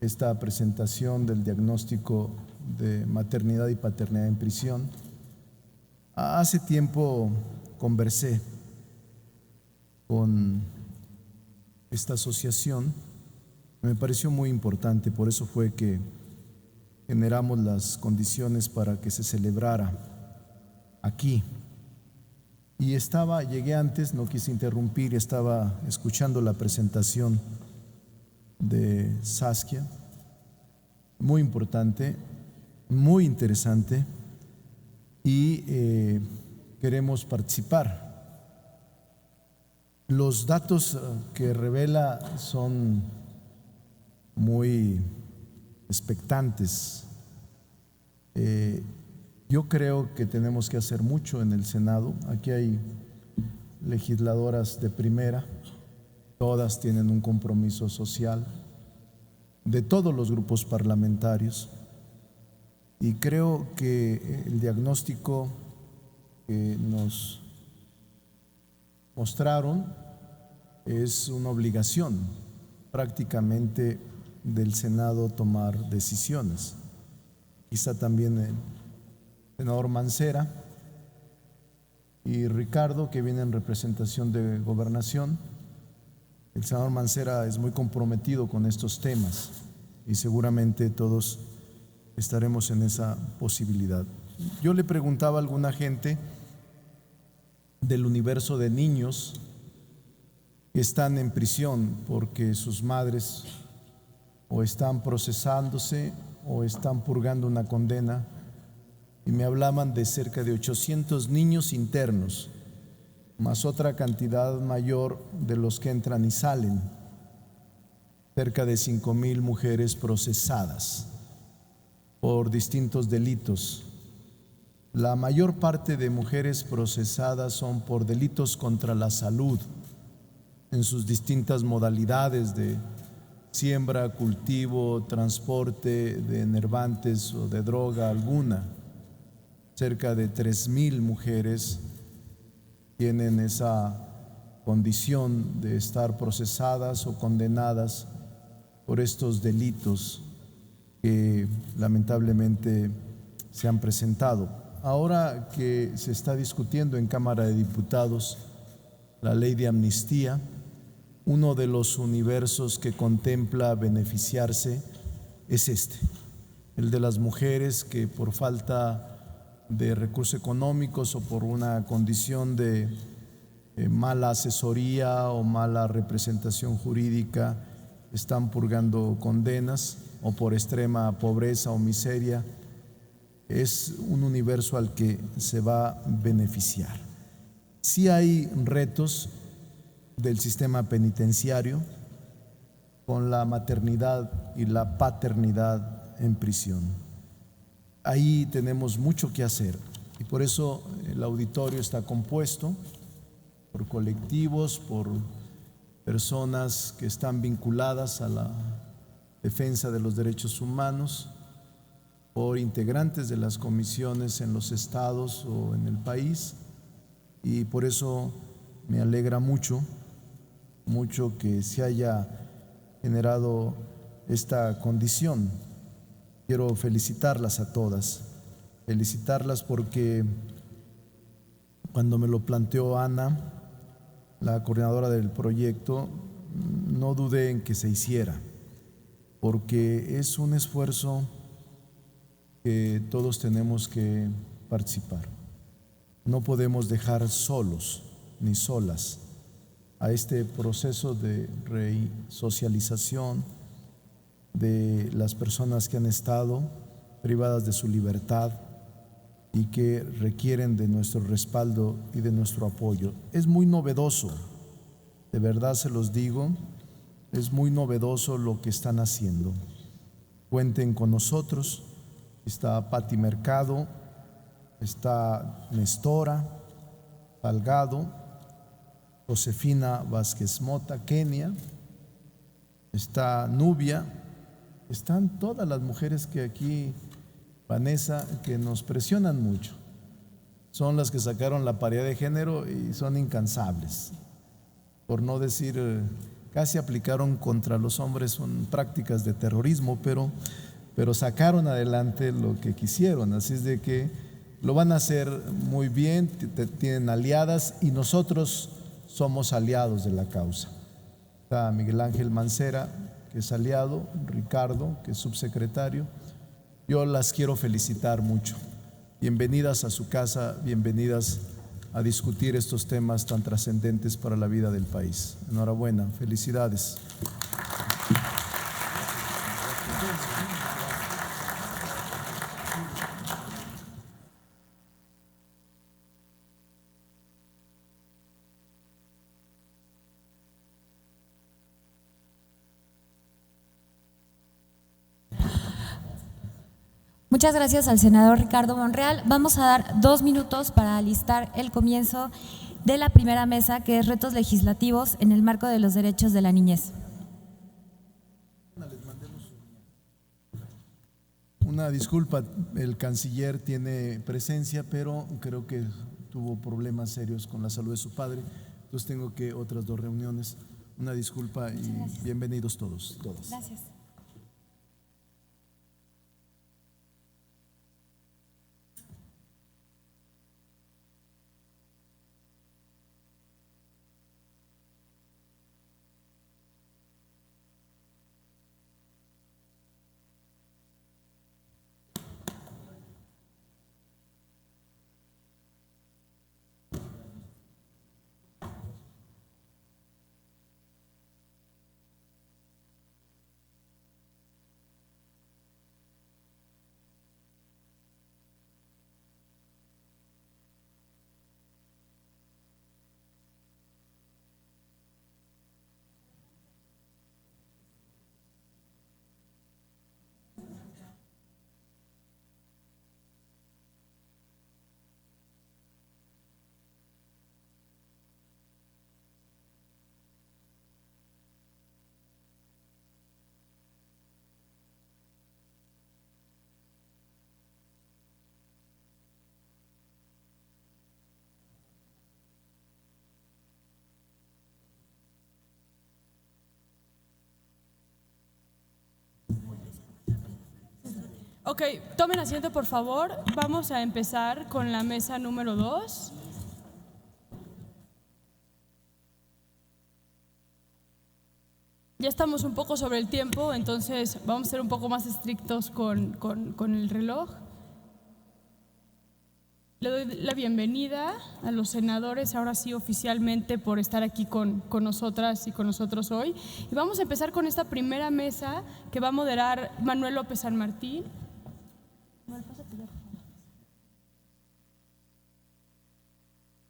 esta presentación del diagnóstico de maternidad y paternidad en prisión. Hace tiempo conversé con esta asociación, me pareció muy importante, por eso fue que generamos las condiciones para que se celebrara aquí. Y llegué antes, no quise interrumpir, estaba escuchando la presentación de Saskia, muy importante, muy interesante, y queremos participar. Los datos que revela son muy expectantes. Yo creo que tenemos que hacer mucho en el Senado. Aquí hay legisladoras de primera, todas tienen un compromiso social, de todos los grupos parlamentarios, y creo que el diagnóstico que nos mostraron es una obligación prácticamente del Senado tomar decisiones. Quizá también el senador Mancera y Ricardo, que viene en representación de Gobernación. El senador Mancera es muy comprometido con estos temas y seguramente todos estaremos en esa posibilidad. Yo le preguntaba a alguna gente del universo de niños que están en prisión porque sus madres o están procesándose o están purgando una condena, y me hablaban de cerca de 800 niños internos, más otra cantidad mayor de los que entran y salen, cerca de 5,000 mujeres procesadas por distintos delitos. La mayor parte de mujeres procesadas son por delitos contra la salud, en sus distintas modalidades de siembra, cultivo, transporte de enervantes o de droga alguna. Cerca de 3,000 mujeres tienen esa condición de estar procesadas o condenadas por estos delitos que lamentablemente se han presentado. Ahora que se está discutiendo en Cámara de Diputados la ley de amnistía, uno de los universos que contempla beneficiarse es el de las mujeres que por falta de recursos económicos o por una condición de mala asesoría o mala representación jurídica están purgando condenas, o por extrema pobreza o miseria. Es un universo al que se va a beneficiar. Sí hay retos del sistema penitenciario, con la maternidad y la paternidad en prisión. Ahí tenemos mucho que hacer y por eso el auditorio está compuesto por colectivos, por personas que están vinculadas a la defensa de los derechos humanos, por integrantes de las comisiones en los estados o en el país, y por eso me alegra mucho que se haya generado esta condición. Quiero felicitarlas a todas, felicitarlas porque cuando me lo planteó Ana, la coordinadora del proyecto, no dudé en que se hiciera, porque es un esfuerzo que todos tenemos que participar. No podemos dejar solos ni solas a este proceso de resocialización de las personas que han estado privadas de su libertad y que requieren de nuestro respaldo y de nuestro apoyo. Es muy novedoso, de verdad se los digo, es muy novedoso lo que están haciendo. Cuenten con nosotros. Está Pati Mercado, está Nestora Salgado, Josefina Vázquez Mota, Kenia, está Nubia, están todas las mujeres que aquí, Vanessa, que nos presionan mucho. Son las que sacaron la paridad de género y son incansables, por no decir, casi aplicaron contra los hombres prácticas de terrorismo, pero sacaron adelante lo que quisieron, así es de que lo van a hacer muy bien, tienen aliadas y nosotros somos aliados de la causa. Está Miguel Ángel Mancera, que es aliado, Ricardo, que es subsecretario. Yo las quiero felicitar mucho. Bienvenidas a su casa, bienvenidas a discutir estos temas tan trascendentes para la vida del país. Enhorabuena, felicidades.
Muchas gracias al senador Ricardo Monreal. Vamos a dar 2 minutos para alistar el comienzo de la primera mesa, que es retos legislativos en el marco de los derechos de la niñez.
Una disculpa, el canciller tiene presencia, pero creo que tuvo problemas serios con la salud de su padre, entonces tengo que otras 2 reuniones. Una disculpa y bienvenidos todos, todas.
Gracias.
Ok, tomen asiento por favor. Vamos a empezar con la mesa número 2. Ya estamos un poco sobre el tiempo, entonces vamos a ser un poco más estrictos con el reloj. Le doy la bienvenida a los senadores, ahora sí oficialmente, por estar aquí con nosotras y con nosotros hoy. Y vamos a empezar con esta primera mesa que va a moderar Manuel López San Martín.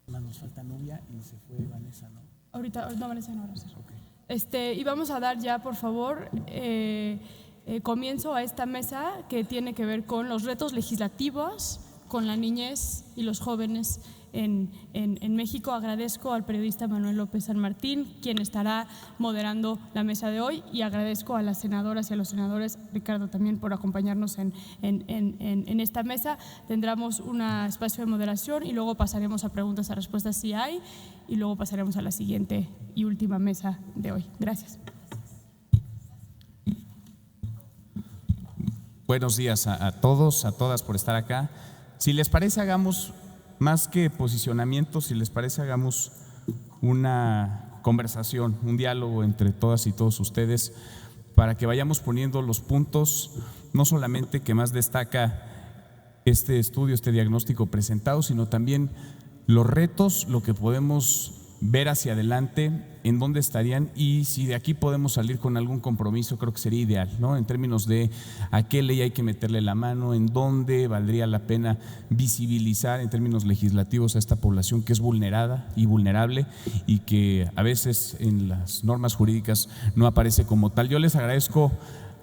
Nos falta Nubia y se fue Vanessa, ¿no?
Ahorita, no, Vanessa no, ahora sí.
Okay.
Y vamos a dar ya, por favor, comienzo a esta mesa que tiene que ver con los retos legislativos, con la niñez y los jóvenes en México. Agradezco al periodista Manuel López San Martín, quien estará moderando la mesa de hoy, y agradezco a las senadoras y a los senadores, Ricardo también, por acompañarnos en esta mesa. Tendremos un espacio de moderación y luego pasaremos a preguntas y respuestas si hay, y luego pasaremos a la siguiente y última mesa de hoy. Gracias.
Buenos días a todos, a todas por estar acá. Si les parece, hagamos más que posicionamiento, si les parece, hagamos una conversación, un diálogo entre todas y todos ustedes para que vayamos poniendo los puntos, no solamente que más destaca este estudio, este diagnóstico presentado, sino también los retos, lo que podemos ver hacia adelante, en dónde estarían y si de aquí podemos salir con algún compromiso. Creo que sería ideal, ¿no? En términos de a qué ley hay que meterle la mano, en dónde valdría la pena visibilizar en términos legislativos a esta población que es vulnerada y vulnerable y que a veces en las normas jurídicas no aparece como tal. Yo les agradezco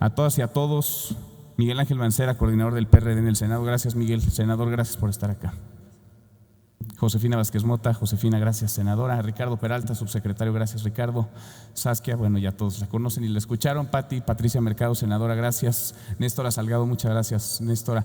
a todas y a todos. Miguel Ángel Mancera, coordinador del PRD en el Senado. Gracias, Miguel. Senador, gracias por estar acá. Josefina Vázquez Mota, Josefina, gracias, senadora. Ricardo Peralta, subsecretario, gracias, Ricardo. Saskia, bueno, ya todos la conocen y la escucharon. Patricia Mercado, senadora, gracias. Néstora Salgado, muchas gracias, Néstora.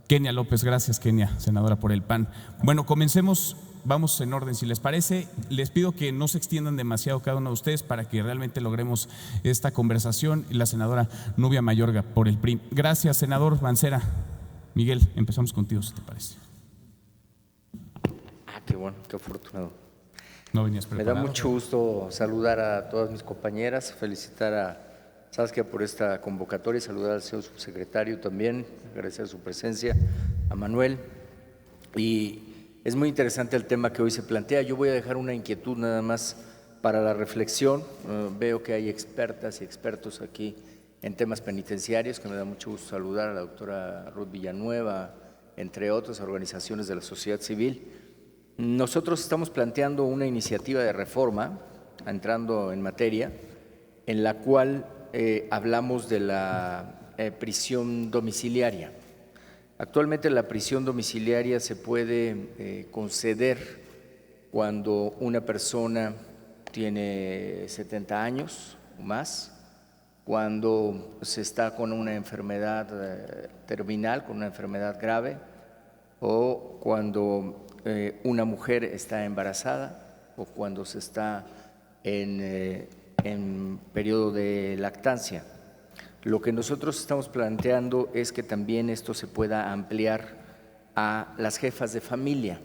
Kenia López, gracias, Kenia, senadora por el PAN. Bueno, comencemos, vamos en orden, si les parece. Les pido que no se extiendan demasiado cada uno de ustedes para que realmente logremos esta conversación. Y la senadora Nubia Mayorga por el PRI. Gracias, senador Mancera. Miguel, empezamos contigo, si te parece.
Qué bueno, qué afortunado.
No venías preparado.
Me da mucho gusto saludar a todas mis compañeras, felicitar a Saskia por esta convocatoria y saludar al señor subsecretario también, agradecer su presencia, a Manuel. Y es muy interesante el tema que hoy se plantea. Yo voy a dejar una inquietud nada más para la reflexión. Veo que hay expertas y expertos aquí en temas penitenciarios, que me da mucho gusto saludar a la doctora Ruth Villanueva, entre otras organizaciones de la sociedad civil. Nosotros estamos planteando una iniciativa de reforma, entrando en materia, en la cual hablamos de la prisión domiciliaria. Actualmente la prisión domiciliaria se puede conceder cuando una persona tiene 70 años o más, cuando se está con una enfermedad terminal, con una enfermedad grave, o cuando una mujer está embarazada o cuando se está en periodo de lactancia. Lo que nosotros estamos planteando es que también esto se pueda ampliar a las jefas de familia.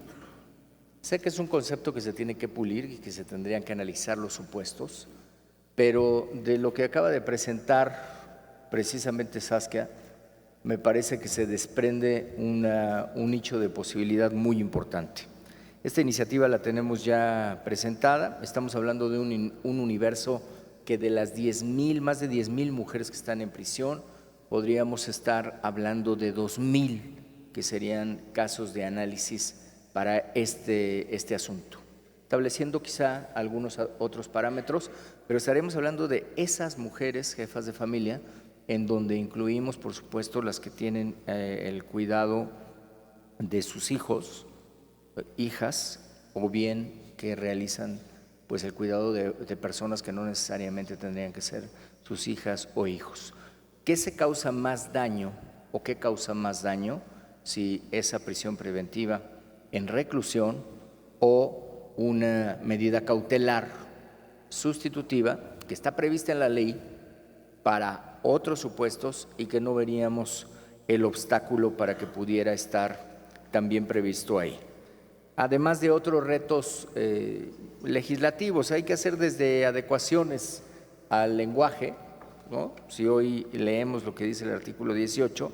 Sé que es un concepto que se tiene que pulir y que se tendrían que analizar los supuestos, pero de lo que acaba de presentar precisamente Saskia, me parece que se desprende un nicho de posibilidad muy importante. Esta iniciativa la tenemos ya presentada, estamos hablando de un universo que de las más de 10,000 mujeres que están en prisión, podríamos estar hablando de 2,000 que serían casos de análisis para este asunto, estableciendo quizá algunos otros parámetros, pero estaremos hablando de esas mujeres jefas de familia, en donde incluimos, por supuesto, las que tienen el cuidado de sus hijos, hijas, o bien que realizan pues el cuidado de personas que no necesariamente tendrían que ser sus hijas o hijos. ¿Qué se causa más daño o qué causa más daño si esa prisión preventiva en reclusión o una medida cautelar sustitutiva que está prevista en la ley para otros supuestos y que no veríamos el obstáculo para que pudiera estar también previsto ahí? Además de otros retos legislativos, hay que hacer desde adecuaciones al lenguaje, ¿no? Si hoy leemos lo que dice el artículo 18,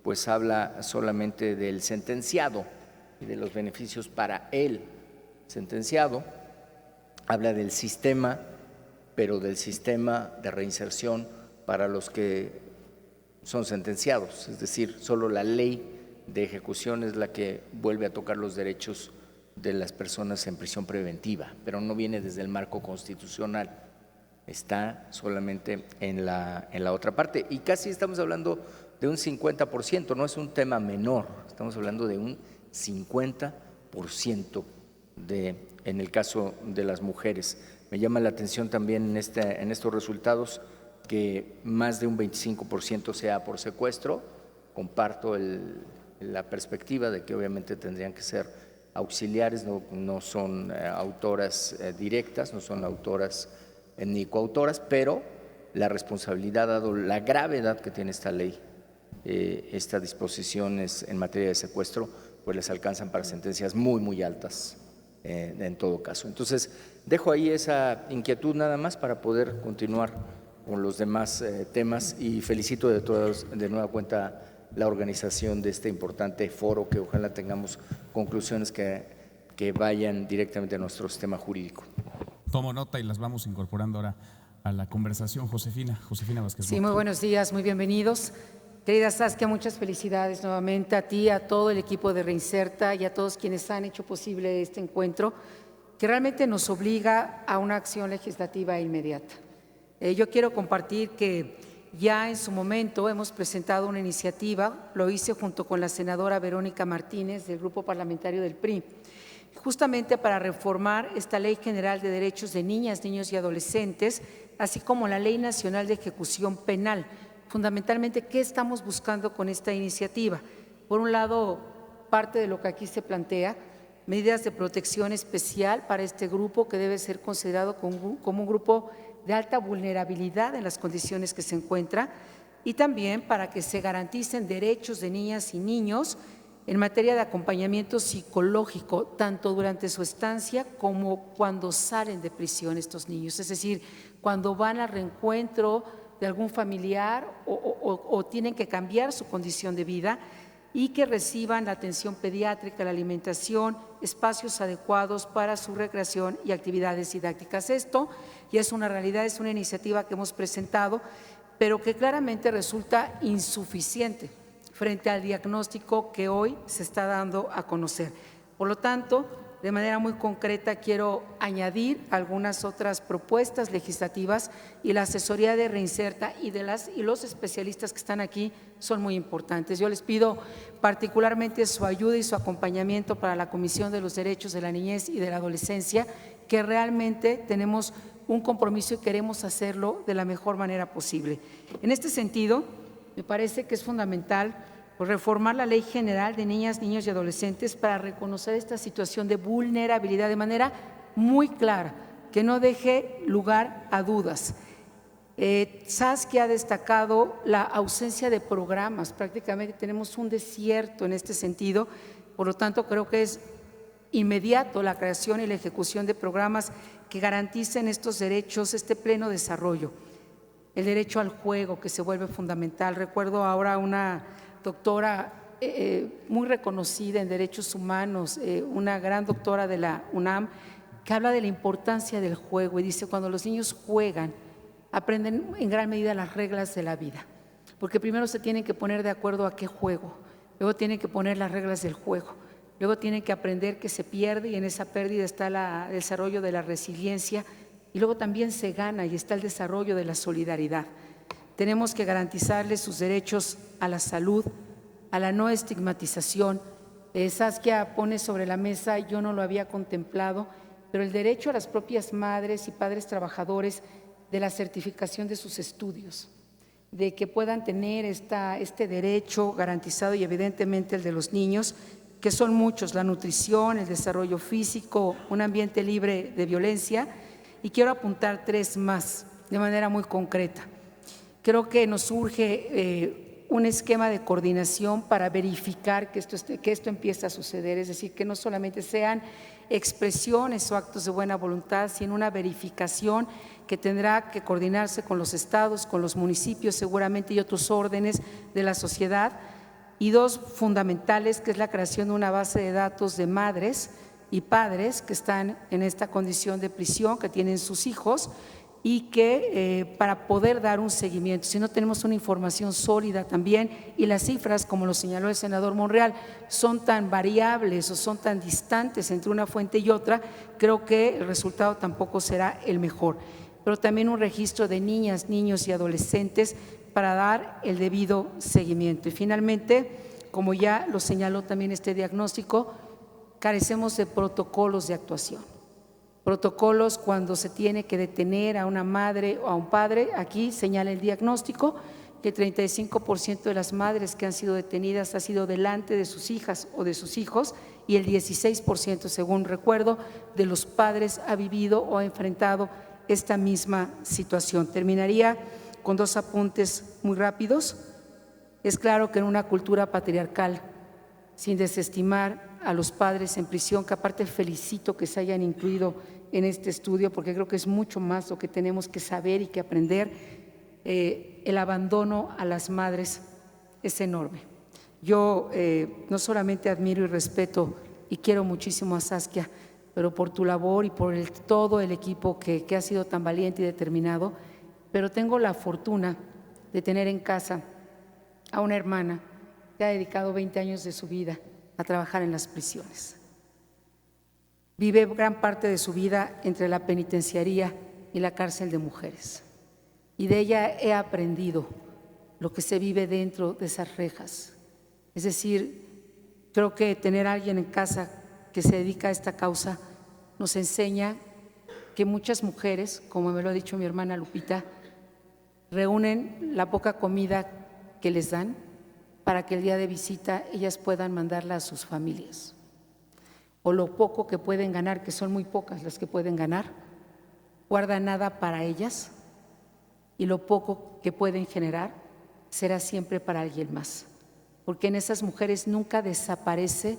pues habla solamente del sentenciado y de los beneficios para el sentenciado, habla del sistema, pero del sistema de reinserción para los que son sentenciados, es decir, solo la ley de ejecución es la que vuelve a tocar los derechos de las personas en prisión preventiva, pero no viene desde el marco constitucional. está solamente en la otra parte. Y casi estamos hablando de un 50%, no es un tema menor, estamos hablando de un 50% en el caso de las mujeres. Me llama la atención también en estos resultados que más de un 25% sea por secuestro. Comparto la perspectiva de que obviamente tendrían que ser auxiliares, no son autoras directas, no son autoras ni coautoras, pero la responsabilidad, dado la gravedad que tiene esta ley, estas disposiciones en materia de secuestro, pues les alcanzan para sentencias muy, muy altas en todo caso. Entonces, dejo ahí esa inquietud nada más para poder continuar con los demás temas y felicito de nueva cuenta la organización de este importante foro, que ojalá tengamos conclusiones que vayan directamente a nuestro sistema jurídico.
Tomo nota y las vamos incorporando ahora a la conversación. Josefina Vázquez.
Sí, muy buenos días, muy bienvenidos. Querida Saskia, muchas felicidades nuevamente a ti, a todo el equipo de Reinserta y a todos quienes han hecho posible este encuentro, que realmente nos obliga a una acción legislativa inmediata. Yo quiero compartir que ya en su momento hemos presentado una iniciativa, lo hice junto con la senadora Verónica Martínez del Grupo Parlamentario del PRI, justamente para reformar esta Ley General de Derechos de Niñas, Niños y Adolescentes, así como la Ley Nacional de Ejecución Penal. Fundamentalmente, ¿qué estamos buscando con esta iniciativa? Por un lado, parte de lo que aquí se plantea, medidas de protección especial para este grupo que debe ser considerado como un grupo de alta vulnerabilidad en las condiciones que se encuentra, y también para que se garanticen derechos de niñas y niños en materia de acompañamiento psicológico, tanto durante su estancia como cuando salen de prisión estos niños, es decir, cuando van al reencuentro de algún familiar o tienen que cambiar su condición de vida, y que reciban la atención pediátrica, la alimentación, espacios adecuados para su recreación y actividades didácticas. Esto ya es una realidad, es una iniciativa que hemos presentado, pero que claramente resulta insuficiente frente al diagnóstico que hoy se está dando a conocer. Por lo tanto, de manera muy concreta quiero añadir algunas otras propuestas legislativas, y la asesoría de Reinserta y los especialistas que están aquí son muy importantes. Yo les pido particularmente su ayuda y su acompañamiento para la Comisión de los Derechos de la Niñez y de la Adolescencia, que realmente tenemos un compromiso y queremos hacerlo de la mejor manera posible. En este sentido, me parece que es fundamental reformar la Ley General de Niñas, Niños y Adolescentes para reconocer esta situación de vulnerabilidad de manera muy clara, que no deje lugar a dudas. Saskia ha destacado la ausencia de programas, prácticamente tenemos un desierto en este sentido, por lo tanto creo que es inmediato la creación y la ejecución de programas que garanticen estos derechos, este pleno desarrollo. El derecho al juego, que se vuelve fundamental. Recuerdo ahora una doctora muy reconocida en derechos humanos, una gran doctora de la UNAM, que habla de la importancia del juego y dice: cuando los niños juegan, aprenden en gran medida las reglas de la vida, porque primero se tienen que poner de acuerdo a qué juego, luego tienen que poner las reglas del juego, luego tienen que aprender que se pierde y en esa pérdida está el desarrollo de la resiliencia, y luego también se gana y está el desarrollo de la solidaridad. Tenemos que garantizarles sus derechos a la salud, a la no estigmatización. Saskia pone sobre la mesa, yo no lo había contemplado, pero el derecho a las propias madres y padres trabajadores de la certificación de sus estudios, de que puedan tener este derecho garantizado, y evidentemente el de los niños, que son muchos: la nutrición, el desarrollo físico, un ambiente libre de violencia. Y quiero apuntar 3 más de manera muy concreta. Creo que nos urge un esquema de coordinación para verificar que esto empieza a suceder, es decir, que no solamente sean expresiones o actos de buena voluntad, sino una verificación que tendrá que coordinarse con los estados, con los municipios seguramente, y otros órdenes de la sociedad. Y 2 fundamentales, que es la creación de una base de datos de madres y padres que están en esta condición de prisión, que tienen sus hijos, y que para poder dar un seguimiento, si no tenemos una información sólida también, y las cifras, como lo señaló el senador Monreal, son tan variables o son tan distantes entre una fuente y otra, creo que el resultado tampoco será el mejor. pero también un registro de niñas, niños y adolescentes para dar el debido seguimiento. Y finalmente, como ya lo señaló también este diagnóstico, carecemos de protocolos de actuación. Protocolos cuando se tiene que detener a una madre o a un padre. Aquí señala el diagnóstico que el 35% de las madres que han sido detenidas ha sido delante de sus hijas o de sus hijos, y el 16%, según recuerdo, de los padres ha vivido o ha enfrentado esta misma situación. Terminaría con dos apuntes muy rápidos. Es claro que en una cultura patriarcal, sin desestimar a los padres en prisión, que aparte felicito que se hayan incluido en este estudio, porque creo que es mucho más lo que tenemos que saber y que aprender, el abandono a las madres es enorme. Yo no solamente admiro y respeto y quiero muchísimo a Saskia, pero por tu labor y por todo el equipo que ha sido tan valiente y determinado, pero tengo la fortuna de tener en casa a una hermana que ha dedicado 20 años de su vida a trabajar en las prisiones. Vive gran parte de su vida entre la penitenciaría y la cárcel de mujeres, y de ella he aprendido lo que se vive dentro de esas rejas. Es decir, creo que tener a alguien en casa que se dedica a esta causa nos enseña que muchas mujeres, como me lo ha dicho mi hermana Lupita, reúnen la poca comida que les dan para que el día de visita ellas puedan mandarla a sus familias, o lo poco que pueden ganar, que son muy pocas las que pueden ganar, guardan nada para ellas, y lo poco que pueden generar será siempre para alguien más, porque en esas mujeres nunca desaparece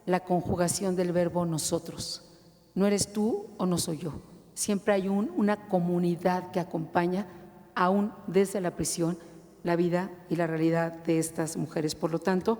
la conjugación del verbo nosotros. No eres tú o no soy yo, siempre hay una comunidad que acompaña aún desde la prisión la vida y la realidad de estas mujeres. Por lo tanto,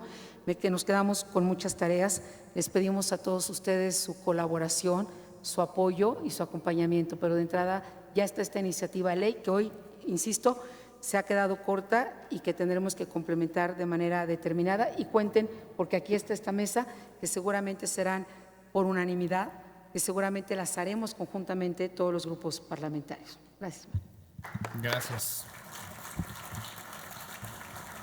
que nos quedamos con muchas tareas, les pedimos a todos ustedes su colaboración, su apoyo y su acompañamiento, pero de entrada ya está esta iniciativa de ley que hoy, insisto, se ha quedado corta y que tendremos que complementar de manera determinada, y cuenten, porque aquí está esta mesa, que seguramente serán por unanimidad, que seguramente las haremos conjuntamente todos los grupos parlamentarios. Gracias.
Gracias.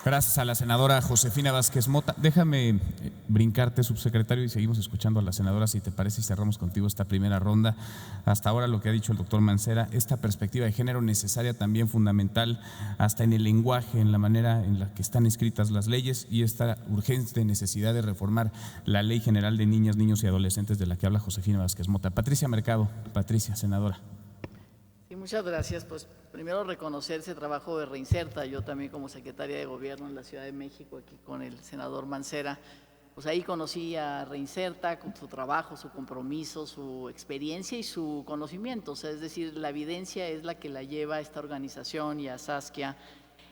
Gracias a la senadora Josefina Vázquez Mota. Déjame brincarte, subsecretario, y seguimos escuchando a la senadora, si te parece, y cerramos contigo esta primera ronda. Hasta ahora lo que ha dicho el doctor Mancera, esta perspectiva de género necesaria, también fundamental, hasta en el lenguaje, en la manera en la que están escritas las leyes, y esta urgente necesidad de reformar la Ley General de Niñas, Niños y Adolescentes de la que habla Josefina Vázquez Mota. Patricia Mercado. Patricia, senadora.
Sí, muchas gracias. Pues primero reconocer ese trabajo de Reinserta. Yo también como secretaria de Gobierno en la Ciudad de México, aquí con el senador Mancera, pues ahí conocí a Reinserta con su trabajo, su compromiso, su experiencia y su conocimiento. O sea, es decir, la evidencia es la que la lleva a esta organización y a Saskia,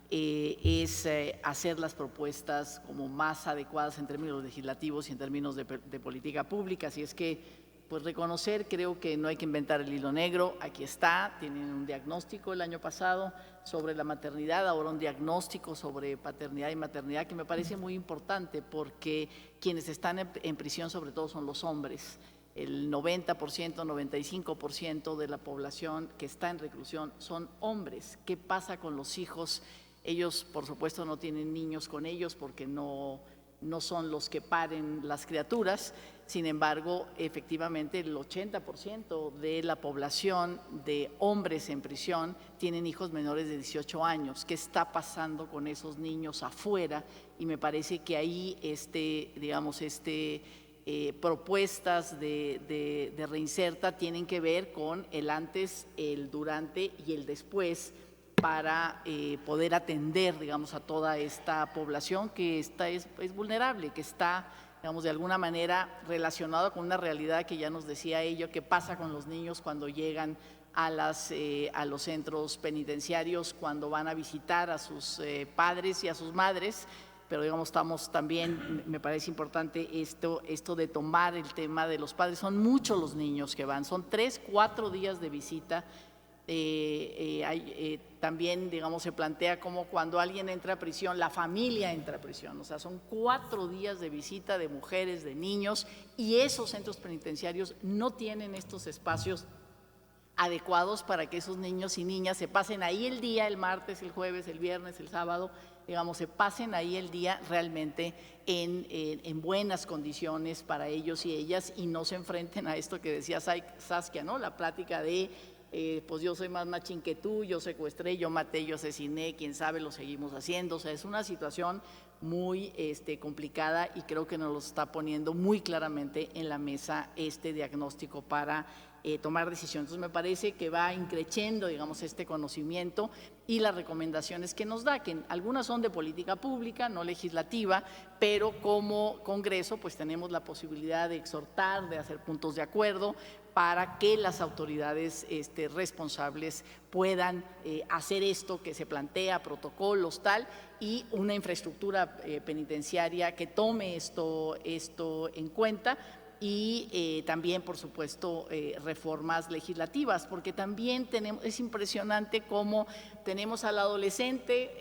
es hacer las propuestas como más adecuadas en términos legislativos y en términos de política pública. Así es que pues reconocer, creo que no hay que inventar el hilo negro, aquí está, tienen un diagnóstico el año pasado sobre la maternidad, ahora un diagnóstico sobre paternidad y maternidad, que me parece muy importante porque quienes están en prisión sobre todo son los hombres. El 90%, 95% de la población que está en reclusión son hombres. ¿Qué pasa con los hijos? Ellos, por supuesto, no tienen niños con ellos porque no son los que paren las criaturas. Sin embargo, efectivamente, el 80% de la población de hombres en prisión tienen hijos menores de 18 años. ¿Qué está pasando con esos niños afuera? Y me parece que ahí propuestas de Reinserta tienen que ver con el antes, el durante y el después, para poder atender, digamos, a toda esta población que es vulnerable, que está, digamos, de alguna manera relacionada con una realidad que ya nos decía ello, qué pasa con los niños cuando llegan a los centros penitenciarios, cuando van a visitar a sus padres y a sus madres. Pero digamos, estamos también, me parece importante esto de tomar el tema de los padres. Son muchos los niños que van, son 3, 4 días de visita. También, digamos, se plantea como cuando alguien entra a prisión, la familia entra a prisión, o sea, son 4 días de visita de mujeres, de niños, y esos centros penitenciarios no tienen estos espacios adecuados para que esos niños y niñas se pasen ahí el día, el martes, el jueves, el viernes, el sábado, digamos, se pasen ahí el día realmente en buenas condiciones para ellos y ellas, y no se enfrenten a esto que decía Saskia, ¿no? La plática de, pues yo soy más machín que tú, yo secuestré, yo maté, yo asesiné, quién sabe, lo seguimos haciendo. O sea, es una situación muy complicada, y creo que nos lo está poniendo muy claramente en la mesa este diagnóstico para tomar decisiones. Entonces me parece que va increciendo, digamos, este conocimiento y las recomendaciones que nos da, que algunas son de política pública, no legislativa, pero como Congreso pues tenemos la posibilidad de exhortar, de hacer puntos de acuerdo para que las autoridades responsables puedan hacer esto que se plantea, protocolos, tal, y una infraestructura penitenciaria que tome esto en cuenta. Y también, por supuesto, reformas legislativas, porque también es impresionante cómo tenemos al adolescente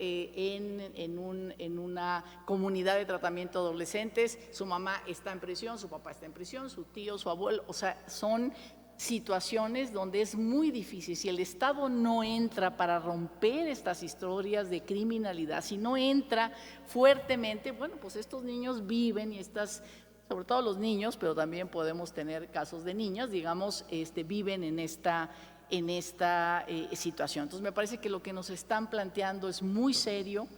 en una comunidad de tratamiento de adolescentes, su mamá está en prisión, su papá está en prisión, su tío, su abuelo, o sea, son situaciones donde es muy difícil. Si el Estado no entra para romper estas historias de criminalidad, si no entra fuertemente, bueno, pues estos niños viven, y sobre todo los niños, pero también podemos tener casos de niñas, digamos, viven en esta situación. Entonces me parece que lo que nos están planteando es muy serio,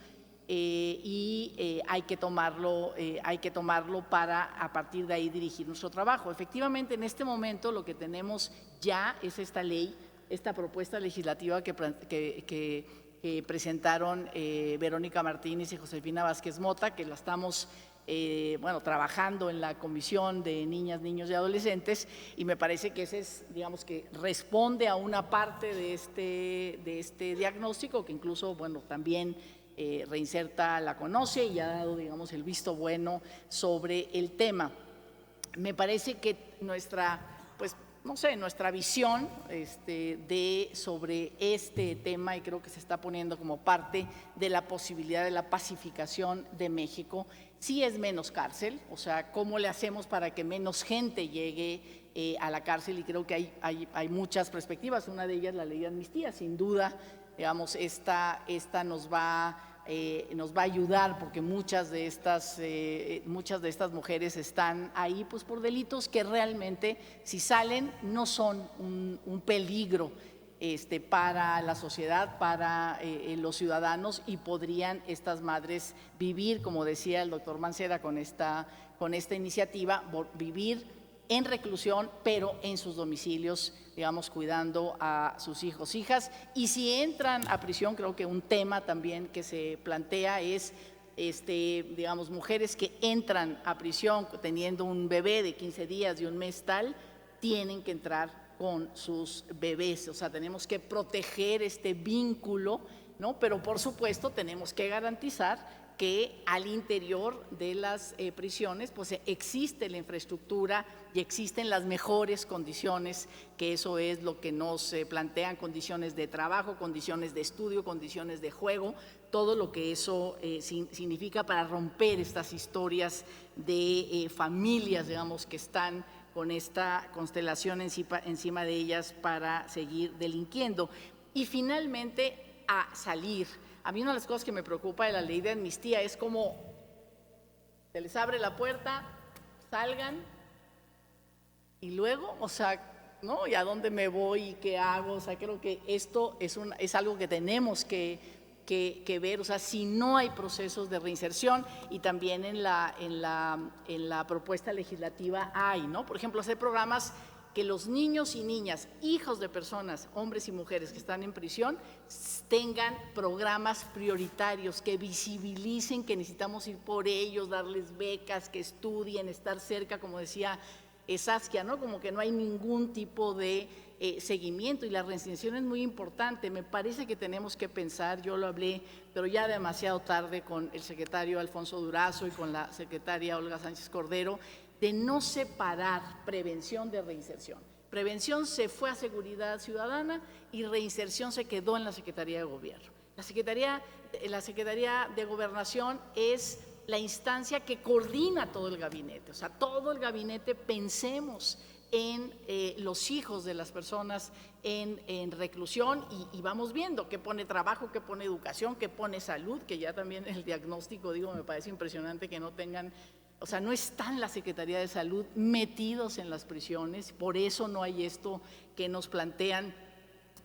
y hay que tomarlo para a partir de ahí dirigir nuestro trabajo. Efectivamente, en este momento lo que tenemos ya es esta ley, esta propuesta legislativa que presentaron Verónica Martínez y Josefina Vázquez Mota, que la estamos trabajando en la Comisión de Niñas, Niños y Adolescentes, y me parece que ese es, digamos, que responde a una parte de este diagnóstico que incluso, bueno, también Reinserta la conoce y ha dado, digamos, el visto bueno sobre el tema. Me parece que nuestra visión sobre este tema, y creo que se está poniendo como parte de la posibilidad de la pacificación de México, sí es menos cárcel. O sea, ¿cómo le hacemos para que menos gente llegue a la cárcel? Y creo que hay muchas perspectivas. Una de ellas, la ley de amnistía, sin duda, digamos, esta nos va a ayudar, porque muchas de estas mujeres están ahí pues por delitos que realmente, si salen, no son un peligro para la sociedad, para los ciudadanos, y podrían estas madres vivir, como decía el doctor Mancera con esta iniciativa, vivir en reclusión, pero en sus domicilios, digamos, cuidando a sus hijos, hijas. Y si entran a prisión, creo que un tema también que se plantea es, digamos, mujeres que entran a prisión teniendo un bebé de 15 días, de un mes tal, tienen que entrar con sus bebés. O sea, tenemos que proteger este vínculo, ¿no? Pero por supuesto tenemos que garantizar que al interior de las prisiones pues existe la infraestructura y existen las mejores condiciones, que eso es lo que nos plantean: condiciones de trabajo, condiciones de estudio, condiciones de juego, todo lo que eso significa para romper estas historias de familias, digamos, que están con esta constelación encima de ellas para seguir delinquiendo. Y finalmente, a salir. A mí una de las cosas que me preocupa de la ley de amnistía es cómo se les abre la puerta, salgan, y luego, o sea, ¿no? ¿Y a dónde me voy? ¿Y qué hago? O sea, creo que esto es algo que tenemos que ver. O sea, si no hay procesos de reinserción, y también en la propuesta legislativa hay, ¿no? Por ejemplo, hacer programas que los niños y niñas, hijos de personas, hombres y mujeres que están en prisión, tengan programas prioritarios, que visibilicen que necesitamos ir por ellos, darles becas, que estudien, estar cerca, como decía Saskia, ¿no? Como que no hay ningún tipo de seguimiento, y la reinserción es muy importante. Me parece que tenemos que pensar, yo lo hablé, pero ya demasiado tarde, con el secretario Alfonso Durazo y con la secretaria Olga Sánchez Cordero, de no separar prevención de reinserción. Prevención se fue a Seguridad Ciudadana y reinserción se quedó en la Secretaría de Gobierno. La Secretaría de Gobernación es la instancia que coordina todo el gabinete. O sea, todo el gabinete pensemos en los hijos de las personas en reclusión y vamos viendo qué pone trabajo, qué pone educación, qué pone salud, que ya también el diagnóstico, digo, me parece impresionante que no tengan, o sea, no están la Secretaría de Salud metidos en las prisiones, por eso no hay esto que nos plantean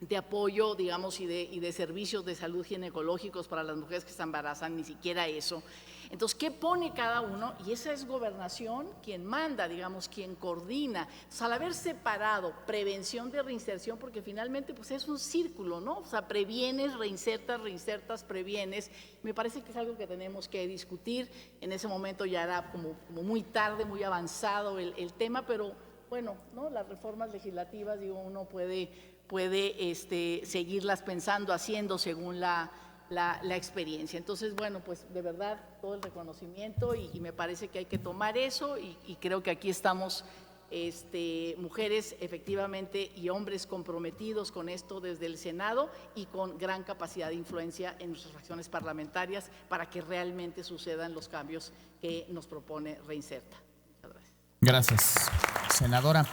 de apoyo, digamos, y de servicios de salud ginecológicos para las mujeres que se embarazan, ni siquiera eso. Entonces, ¿qué pone cada uno? Y esa es Gobernación quien manda, digamos, quien coordina. Entonces, al haber separado prevención de reinserción, porque finalmente pues es un círculo, ¿no? O sea, previenes, reinsertas, reinsertas, previenes. Me parece que es algo que tenemos que discutir. En ese momento ya era como muy tarde, muy avanzado el tema, pero bueno, ¿no? Las reformas legislativas, digo, uno puede seguirlas pensando, haciendo según la experiencia. Entonces, bueno, pues de verdad todo el reconocimiento y me parece que hay que tomar eso y creo que aquí estamos mujeres efectivamente y hombres comprometidos con esto desde el Senado y con gran capacidad de influencia en nuestras fracciones parlamentarias para que realmente sucedan los cambios que nos propone Reinserta. Muchas gracias.
Gracias, senadora.